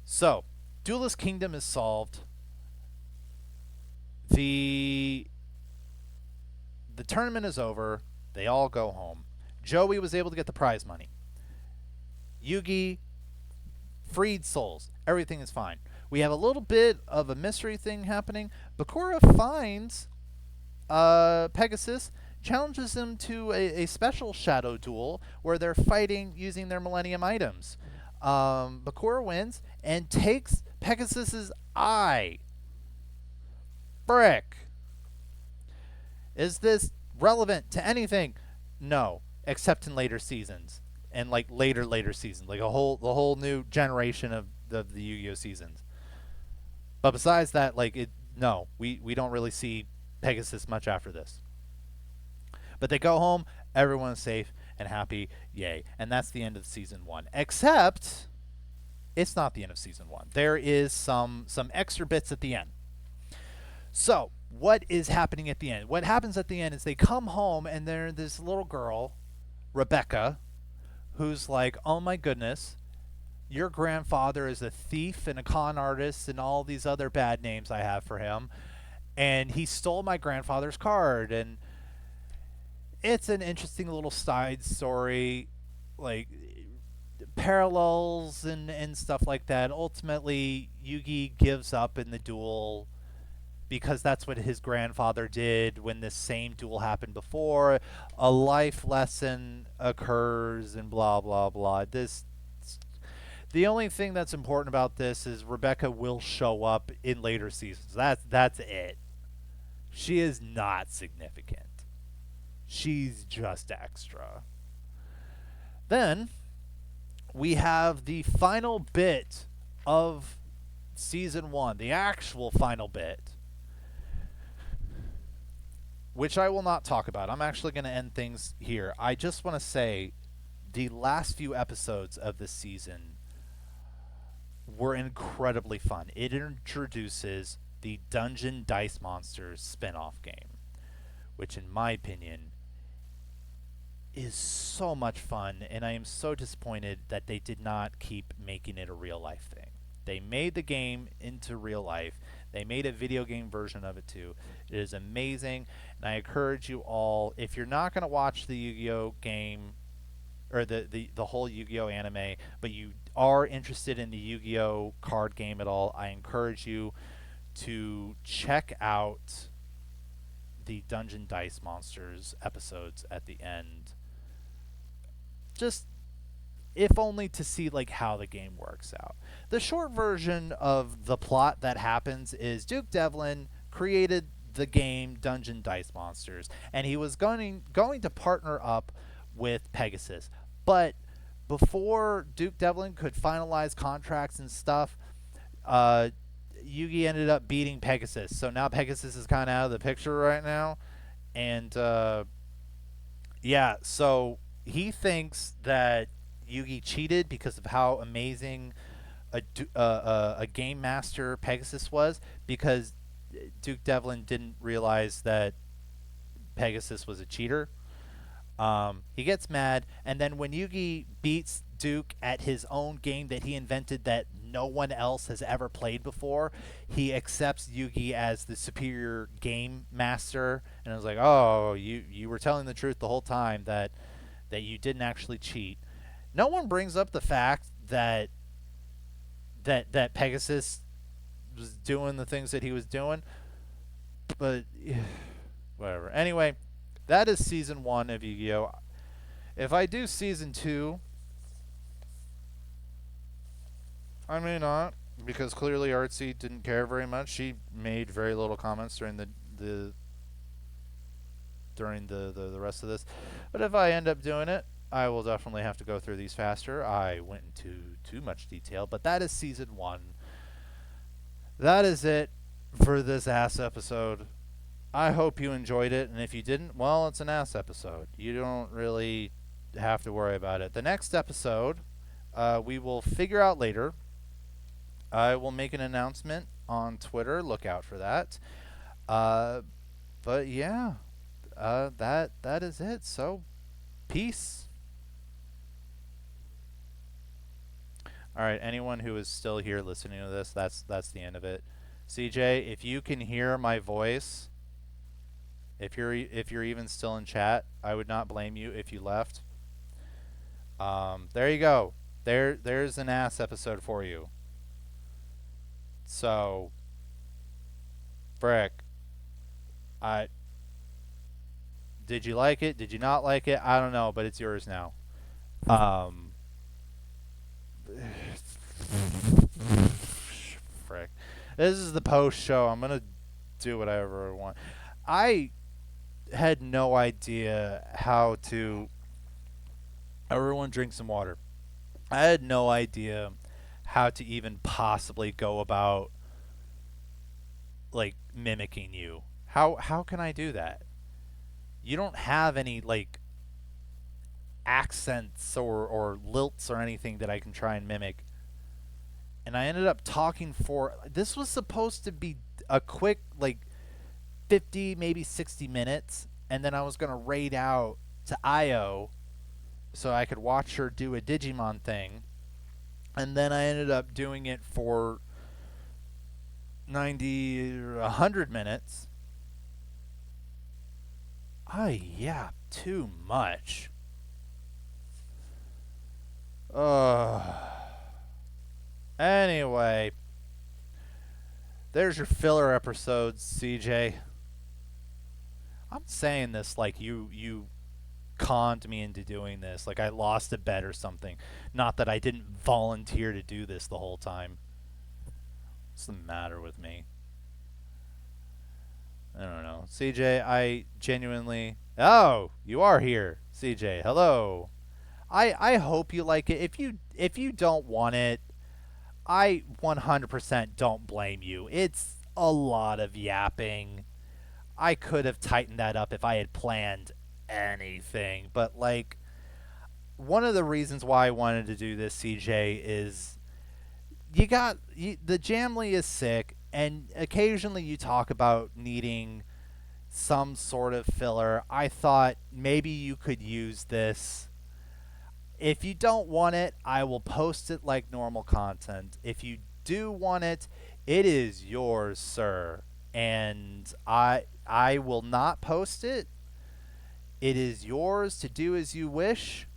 [SPEAKER 1] So, Duelist Kingdom is solved. The tournament is over. They all go home. Joey was able to get the prize money. Yugi freed souls. Everything is fine. We have a little bit of a mystery thing happening. Bakura finds Pegasus, challenges him to a special shadow duel where they're fighting using their Millennium items. Bakura wins and takes Pegasus's eye. Frick. Is this relevant to anything? No, except in later seasons. And like later seasons, like the whole new generation of the Yu-Gi-Oh seasons. But besides that, like we don't really see Pegasus much after this. But they go home, everyone's safe and happy, yay. And that's the end of season 1. Except it's not the end of season 1. There is some extra bits at the end. So, what is happening at the end? What happens at the end is they come home and there's this little girl, Rebecca, who's like, oh my goodness, Your grandfather is a thief and a con artist and all these other bad names I have for him. And he stole my grandfather's card. And it's an interesting little side story, like parallels and stuff like that. Ultimately, Yugi gives up in the duel because that's what his grandfather did when this same duel happened before. A life lesson occurs and blah blah blah. This the only thing that's important about this is Rebecca will show up in later seasons. That's it. She is not significant. She's just extra. Then we have the final bit of season 1, the actual final bit, which I will not talk about. I'm actually going to end things here. I just want to say the last few episodes of this season were incredibly fun. It introduces the Dungeon Dice Monsters spin-off game, which in my opinion is so much fun, and I am so disappointed that they did not keep making it a real life thing. They made the game into real life. They made a video game version of it too. It is amazing, and I encourage you all, if you're not going to watch the Yu-Gi-Oh game or the whole Yu-Gi-Oh anime, but you are interested in the Yu-Gi-Oh card game at all, I encourage you to check out the Dungeon Dice Monsters episodes at the end. Just if only to see like how the game works out. The short version of the plot that happens is Duke Devlin created the game Dungeon Dice Monsters, and he was going to partner up with Pegasus. But before Duke Devlin could finalize contracts and stuff, Yugi ended up beating Pegasus. So now Pegasus is kind of out of the picture right now, and yeah, so he thinks that Yugi cheated because of how amazing a game master Pegasus was, because Duke Devlin didn't realize that Pegasus was a cheater. He gets mad, and then when Yugi beats Duke at his own game that he invented that no one else has ever played before, he accepts Yugi as the superior game master, and I was like, "Oh, you were telling the truth the whole time that you didn't actually cheat." No one brings up the fact that Pegasus was doing the things that he was doing, but whatever. Anyway, that is season 1 of Yu-Gi-Oh. If I do season 2, I may not, because clearly Artsy didn't care very much. She made very little comments during the the rest of this. But if I end up doing it, I will definitely have to go through these faster. I went into too much detail, but that is season 1. That is it for this ass episode. I hope you enjoyed it, and if you didn't, well, it's an ass episode. You don't really have to worry about it. The next episode, we will figure out later. I will make an announcement on Twitter. Look out for that. But yeah, that is it. So, peace. All right, anyone who is still here listening to this, that's the end of it. CJ, if you can hear my voice, if you're even still in chat, I would not blame you if you left. There you go. There's an ass episode for you. So, frick. Did you like it? Did you not like it? I don't know, but it's yours now. Frick. This is the post show. I'm gonna do whatever I want. I had no idea how to. Everyone drink some water. I had no idea how to even possibly go about like mimicking you. How can I do that? You don't have any like accents or lilts or anything that I can try and mimic. And I ended up talking for this was supposed to be a quick like 50 maybe 60 minutes, and then I was going to raid out to Io so I could watch her do a Digimon thing. and then I ended up doing it for 90 or 100 minutes. Yeah, too much. Anyway, there's your filler episodes, CJ. I'm saying this like you conned me into doing this, like I lost a bet or something. Not that I didn't volunteer to do this the whole time. What's the matter with me? I don't know. CJ, I genuinely. Oh, you are here, CJ. Hello. I hope you like it. If you don't want it, I 100% don't blame you. It's a lot of yapping. I could have tightened that up if I had planned anything, but like one of the reasons why I wanted to do this, CJ, is the Jamley is sick, and occasionally you talk about needing some sort of filler. I thought maybe you could use this. If you don't want it, I will post it like normal content. If you do want it, it is yours, sir. And I will not post it. It is yours to do as you wish.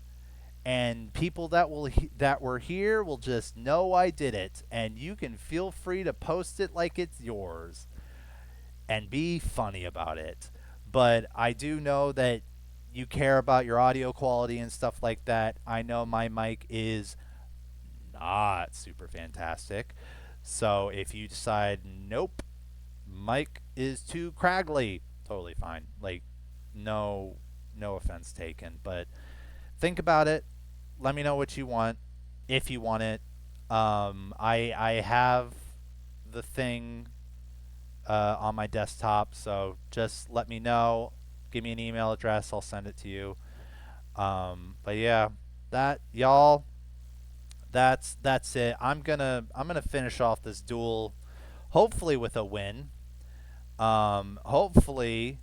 [SPEAKER 1] And people that were here will just know I did it, and you can feel free to post it like it's yours and be funny about it. But I do know that you care about your audio quality and stuff like that. I know my mic is not super fantastic. So if you decide, nope, mic is too craggly, totally fine. Like, no offense taken. But think about it. Let me know what you want, if you want it. I have the thing on my desktop, so just let me know. Give me an email address. I'll send it to you. But yeah, that y'all, that's it. I'm gonna finish off this duel, hopefully with a win. Hopefully,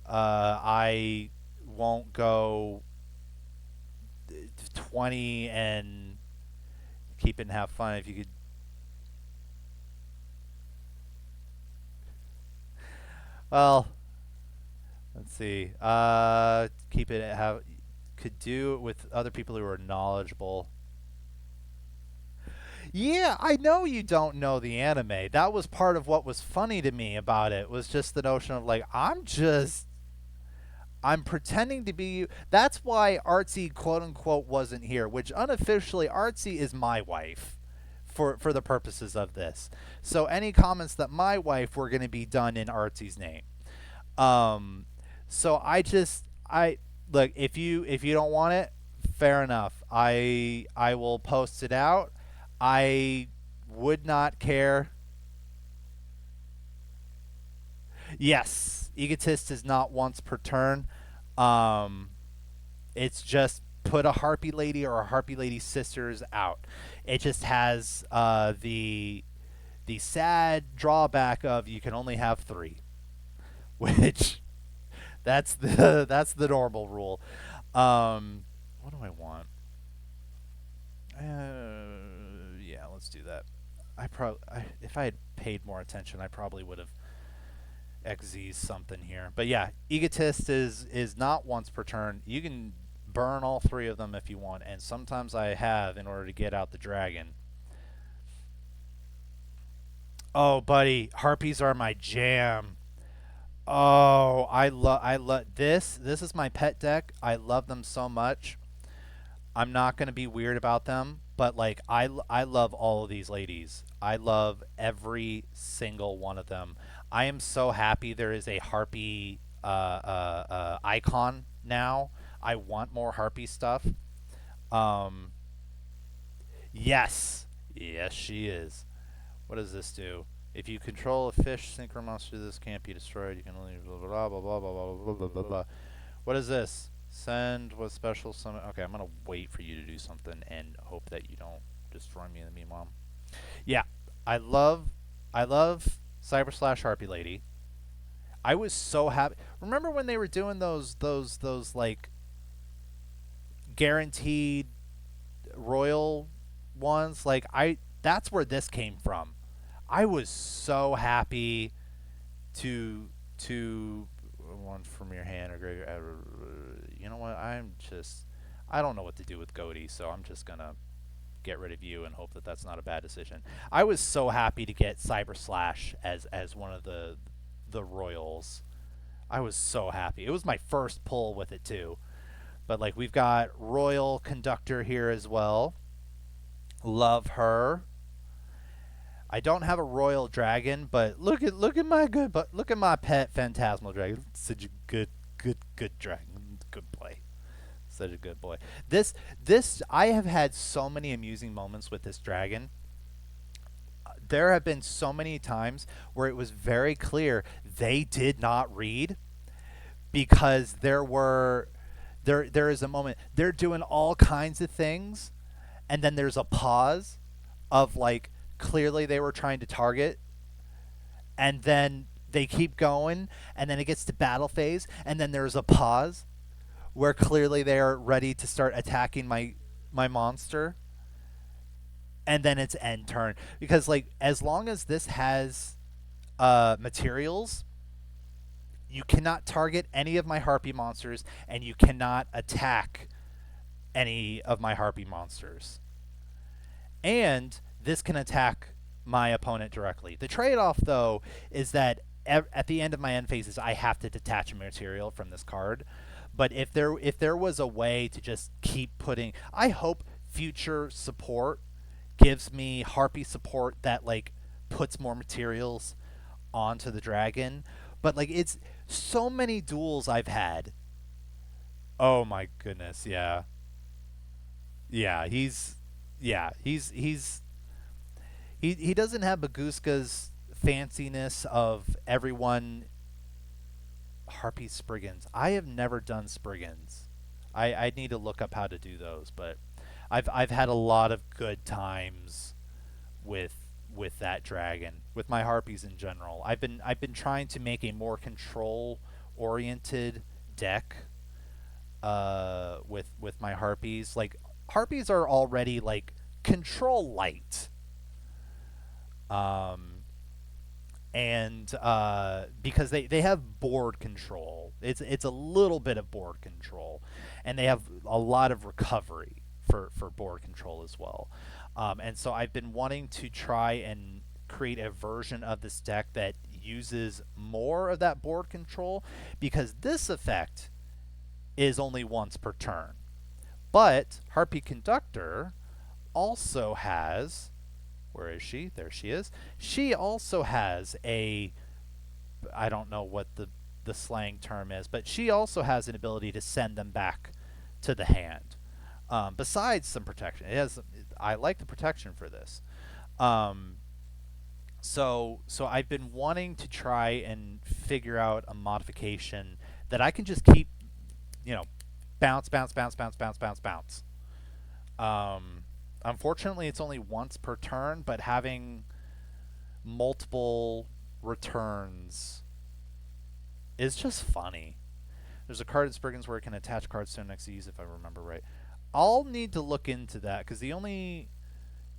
[SPEAKER 1] I won't go 20 and keep it and have fun. If you could, well, let's see. Keep it have could do it with other people who are knowledgeable. Yeah, I know you don't know the anime. That was part of what was funny to me about it. Was just the notion of like I'm pretending to be you. That's why Artsy quote unquote wasn't here, which unofficially Artsy is my wife for the purposes of this. So any comments that my wife were going to be done in Artsy's name. Um, so I look, if you don't want it, fair enough. I will post it out. I would not care. Yes, egotist is not once per turn. Um, it's just put a harpy lady or a harpy lady sisters out. It just has the sad drawback of you can only have three, which that's the normal rule. What do I want? Yeah, let's do that. If I had paid more attention, I probably would have XZ'd something here. But yeah, egotist is not once per turn. You can burn all three of them if you want, and sometimes I have in order to get out the dragon. Oh, buddy, harpies are my jam. Oh, I love this. This is my pet deck. I love them so much. I'm not going to be weird about them, but like I love all of these ladies. I love every single one of them. I am so happy there is a harpy icon now. I want more harpy stuff. Um, yes, yes, she is. What does this do? If you control a fish synchro monster, this can't be destroyed. You can only blah blah blah blah blah blah blah blah blah blah. What is this? Send with special summon. Okay, I'm gonna wait for you to do something and hope that you don't destroy me in the meanwhile. Yeah, I love, I love Cyber Slash Harpy Lady. I was so happy. Remember when they were doing those like guaranteed royal ones, like that's where this came from. I was so happy to one from your hand or you know what? I don't know what to do with Goaty, so I'm just gonna get rid of you and hope that that's not a bad decision. I was so happy to get Cyber Slash as one of the royals. I was so happy. It was my first pull with it too. But like we've got Royal Conductor here as well. Love her. I don't have a Royal Dragon, but look at my good but look at my pet Phantasmal Dragon. Such a good dragon. Good boy. Such a good boy. This I have had so many amusing moments with this dragon. There have been so many times where it was very clear they did not read because there is a moment they're doing all kinds of things and then there's a pause of like clearly they were trying to target and then they keep going and then it gets to battle phase and then there's a pause where clearly they are ready to start attacking my monster and then it's end turn because like as long as this has materials you cannot target any of my harpy monsters and you cannot attack any of my harpy monsters and this can attack my opponent directly. The trade-off, though, is that at the end of my end phases, I have to detach a material from this card. But if there was a way to just keep putting, I hope future support gives me harpy support that like puts more materials onto the dragon. But like it's so many duels I've had. Oh my goodness, yeah, yeah, he doesn't have Baguska's fanciness of everyone Harpy Spriggans. I have never done Spriggans. I need to look up how to do those, but I've had a lot of good times with that dragon, with my harpies in general. I've been trying to make a more control oriented deck with my harpies. Like harpies are already like control light. Um, and because they have board control, it's a little bit of board control, and they have a lot of recovery for board control as well. And so I've been wanting to try and create a version of this deck that uses more of that board control because this effect is only once per turn. But Harpy Conductor also has, where is she? There she is. She also has a, I don't know what the slang term is, but she also has an ability to send them back to the hand. Besides some protection, it has. I like the protection for this. Um, so I've been wanting to try and figure out a modification that I can just keep, you know, bounce, bounce, bounce, bounce, bounce, bounce, bounce. Um, Unfortunately, it's only once per turn, but having multiple returns is just funny. There's a card in Spriggans where it can attach cards to an XEs, if I remember right. I'll need to look into that because the only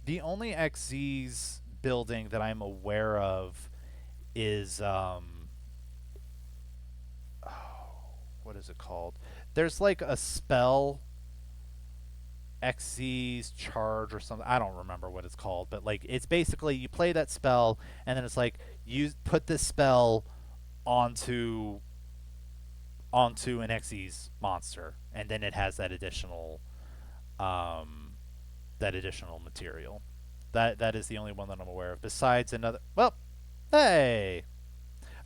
[SPEAKER 1] XZ's building that I'm aware of is oh, what is it called? There's like a spell XZ's charge or something. I don't remember what it's called, but like it's basically you play that spell and then it's like you put this spell onto an XE's monster and then it has um that additional material. That is the only one that I'm aware of. Besides another, well, hey,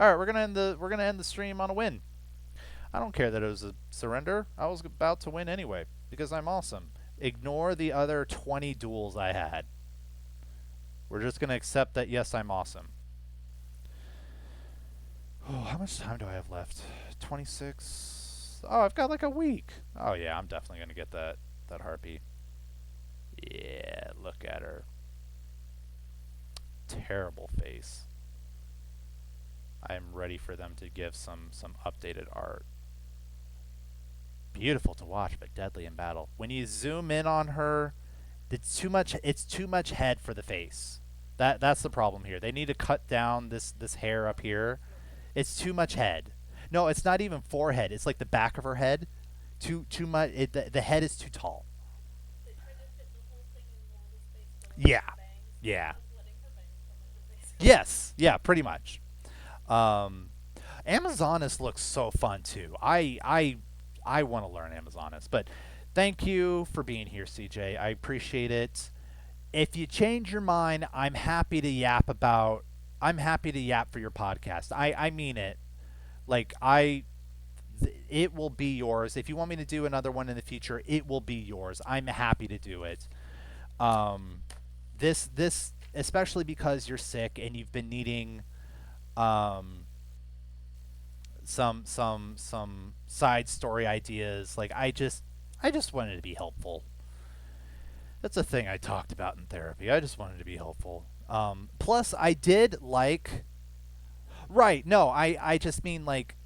[SPEAKER 1] all right, we're gonna end the stream on a win. I don't care that it was a surrender. I was about to win anyway because I'm awesome. Ignore the other 20 duels I had. We're just gonna accept that yes, I'm awesome. Oh, how much time do I have left? 26. Oh, I've got like a week. Oh yeah, I'm definitely gonna get that harpy. Yeah, look at her. Terrible face. I am ready for them to give some updated art. Beautiful to watch, but deadly in battle. When you zoom in on her It's too much. It's too much head for the face. That's the problem here. They need to cut down this hair up here. It's too much head. No, it's not even forehead. It's like the back of her head. Too much. The head is too tall. Yeah, yeah. Yes, yeah, pretty much. Um, Amazonas looks so fun too. I want to learn Amazonas, but thank you for being here, CJ. I appreciate it. If you change your mind, I'm happy to yap about. I'm happy to yap for your podcast. I mean it. Like it will be yours. If you want me to do another one in the future, it will be yours. I'm happy to do it. Um, this especially because you're sick and you've been needing um some side story ideas. Like I just wanted to be helpful. That's a thing I talked about in therapy. I just wanted to be helpful. Plus, I did like. Right? No, I just mean like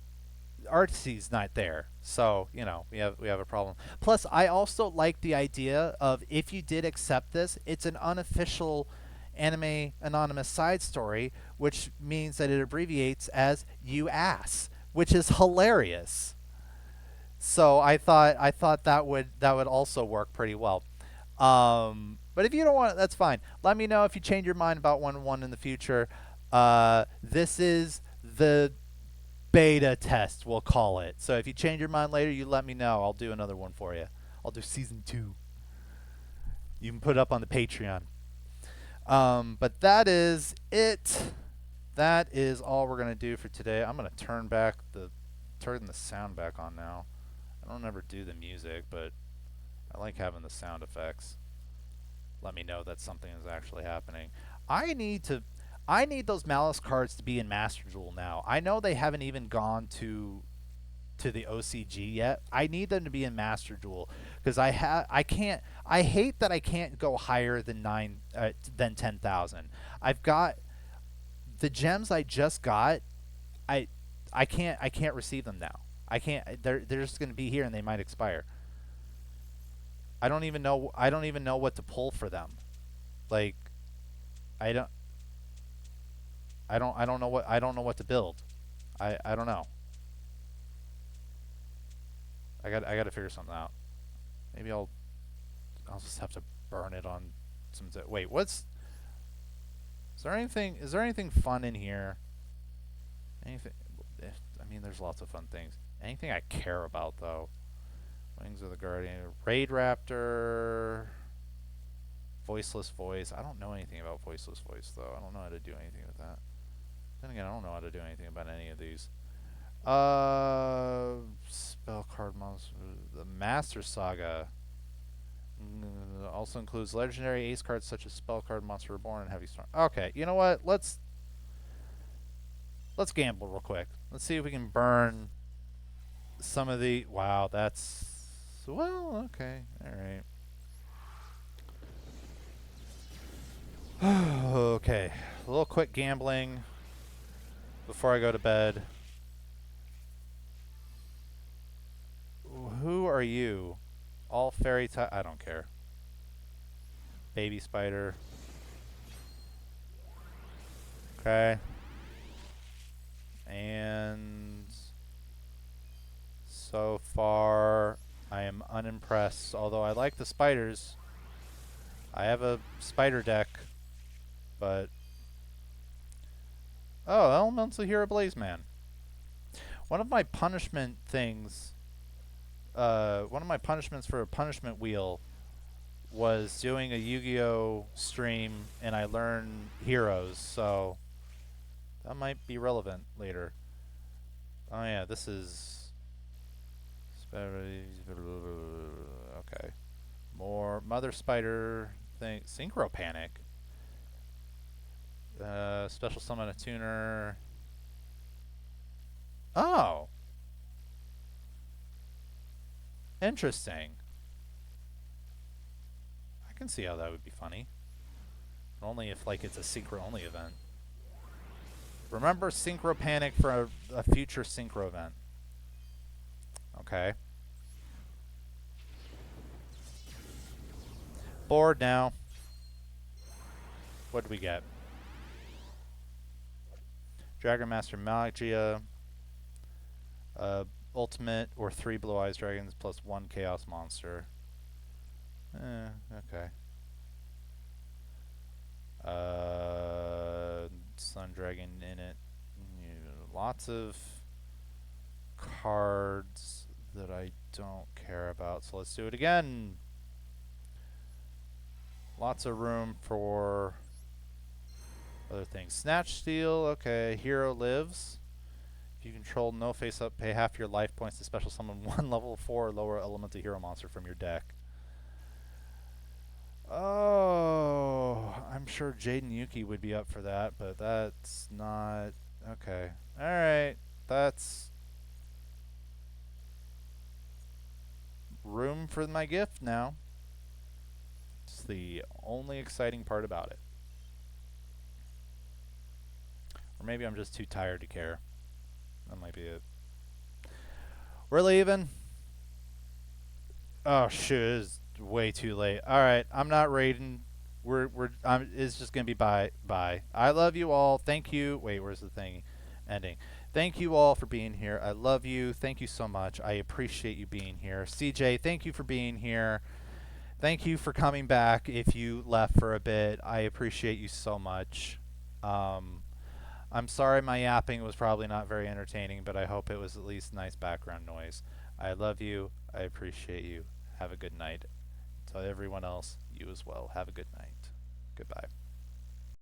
[SPEAKER 1] Artsy's not there, so we have a problem. Plus, I also like the idea of if you did accept this, it's an unofficial anime anonymous side story, which means that it abbreviates as "you ass," which is hilarious. So I thought that would also work pretty well. But if you don't want it, that's fine. Let me know if you change your mind about one in the future. This is the beta test, we'll call it. So if you change your mind later, you let me know. I'll do another one for you. I'll do season 2. You can put it up on the Patreon. But that is it. That is all we're gonna do for today. I'm gonna turn the sound back on now. I don't ever do the music, but I like having the sound effects. Let me know that something is actually happening. I need to I need those Malice cards to be in Master Duel now. I know they haven't even gone to the OCG yet. I need them to be in Master Duel because I can't I hate that I can't go higher than 10,000. I've got the gems I just got. I I can't receive them now. I can't. They're just going to be here and they might expire. I don't even know what to pull for them. Like I don't I don't know what to build. I don't know. I got to figure something out. Maybe I'll just have to burn it on some. Wait, what's is there anything fun in here? Anything? I mean, there's lots of fun things. Anything I care about though? Wings of the Guardian, Raid Raptor, Voiceless Voice. I don't know anything about Voiceless Voice though. I don't know how to do anything with that. Then again, I don't know how to do anything about any of these. Spell card monster. The Master Saga also includes legendary ace cards such as Spell Card, Monster Reborn, and Heavy Storm. Okay, you know what? Let's gamble real quick. Let's see if we can burn some of the. Wow, that's well. Okay, all right. Okay, a little quick gambling before I go to bed. Who are you? All fairy type. I don't care. Baby spider. Okay. And so far, I am unimpressed. Although I like the spiders. I have a spider deck, but oh, Elemental Hero Blaze Man. One of my punishment things, one of my punishments for a punishment wheel was doing a Yu-Gi-Oh stream, and I learned heroes, so that might be relevant later. Oh yeah, this is okay. More Mother Spider thing. Synchro Panic. Special summon a tuner. Oh, interesting. I can see how that would be funny. Only if like it's a synchro only event. Remember Synchro Panic for a future synchro event. Okay. Bored now. What do we get? Dragon Master Magia. Uh, Ultimate or 3 Blue Eyes Dragons plus 1 Chaos Monster. Okay. Sun Dragon in it. Lots of cards that I don't care about, so let's do it again. Lots of room for other things. Snatch Steal, okay. Hero Lives. If you control no face up, pay half your life points to special summon one level 4 or lower elemental hero monster from your deck. Oh, I'm sure Jaden Yuki would be up for that, but that's not... Okay. Alright. That's room for my gift now. It's the only exciting part about it. Or maybe I'm just too tired to care. That might be it. We're leaving. Oh shoot, it's way too late. All right, I'm not raiding. It's just gonna be bye. Bye. I love you all. Thank you. Wait, where's the thing ending? Thank you all for being here. I love you. Thank you so much. I appreciate you being here. CJ, thank you for being here. Thank you for coming back. If you left for a bit, I appreciate you so much. Um, I'm sorry my yapping was probably not very entertaining, but I hope it was at least nice background noise. I love you. I appreciate you. Have a good night. To everyone else, you as well. Have a good night. Goodbye.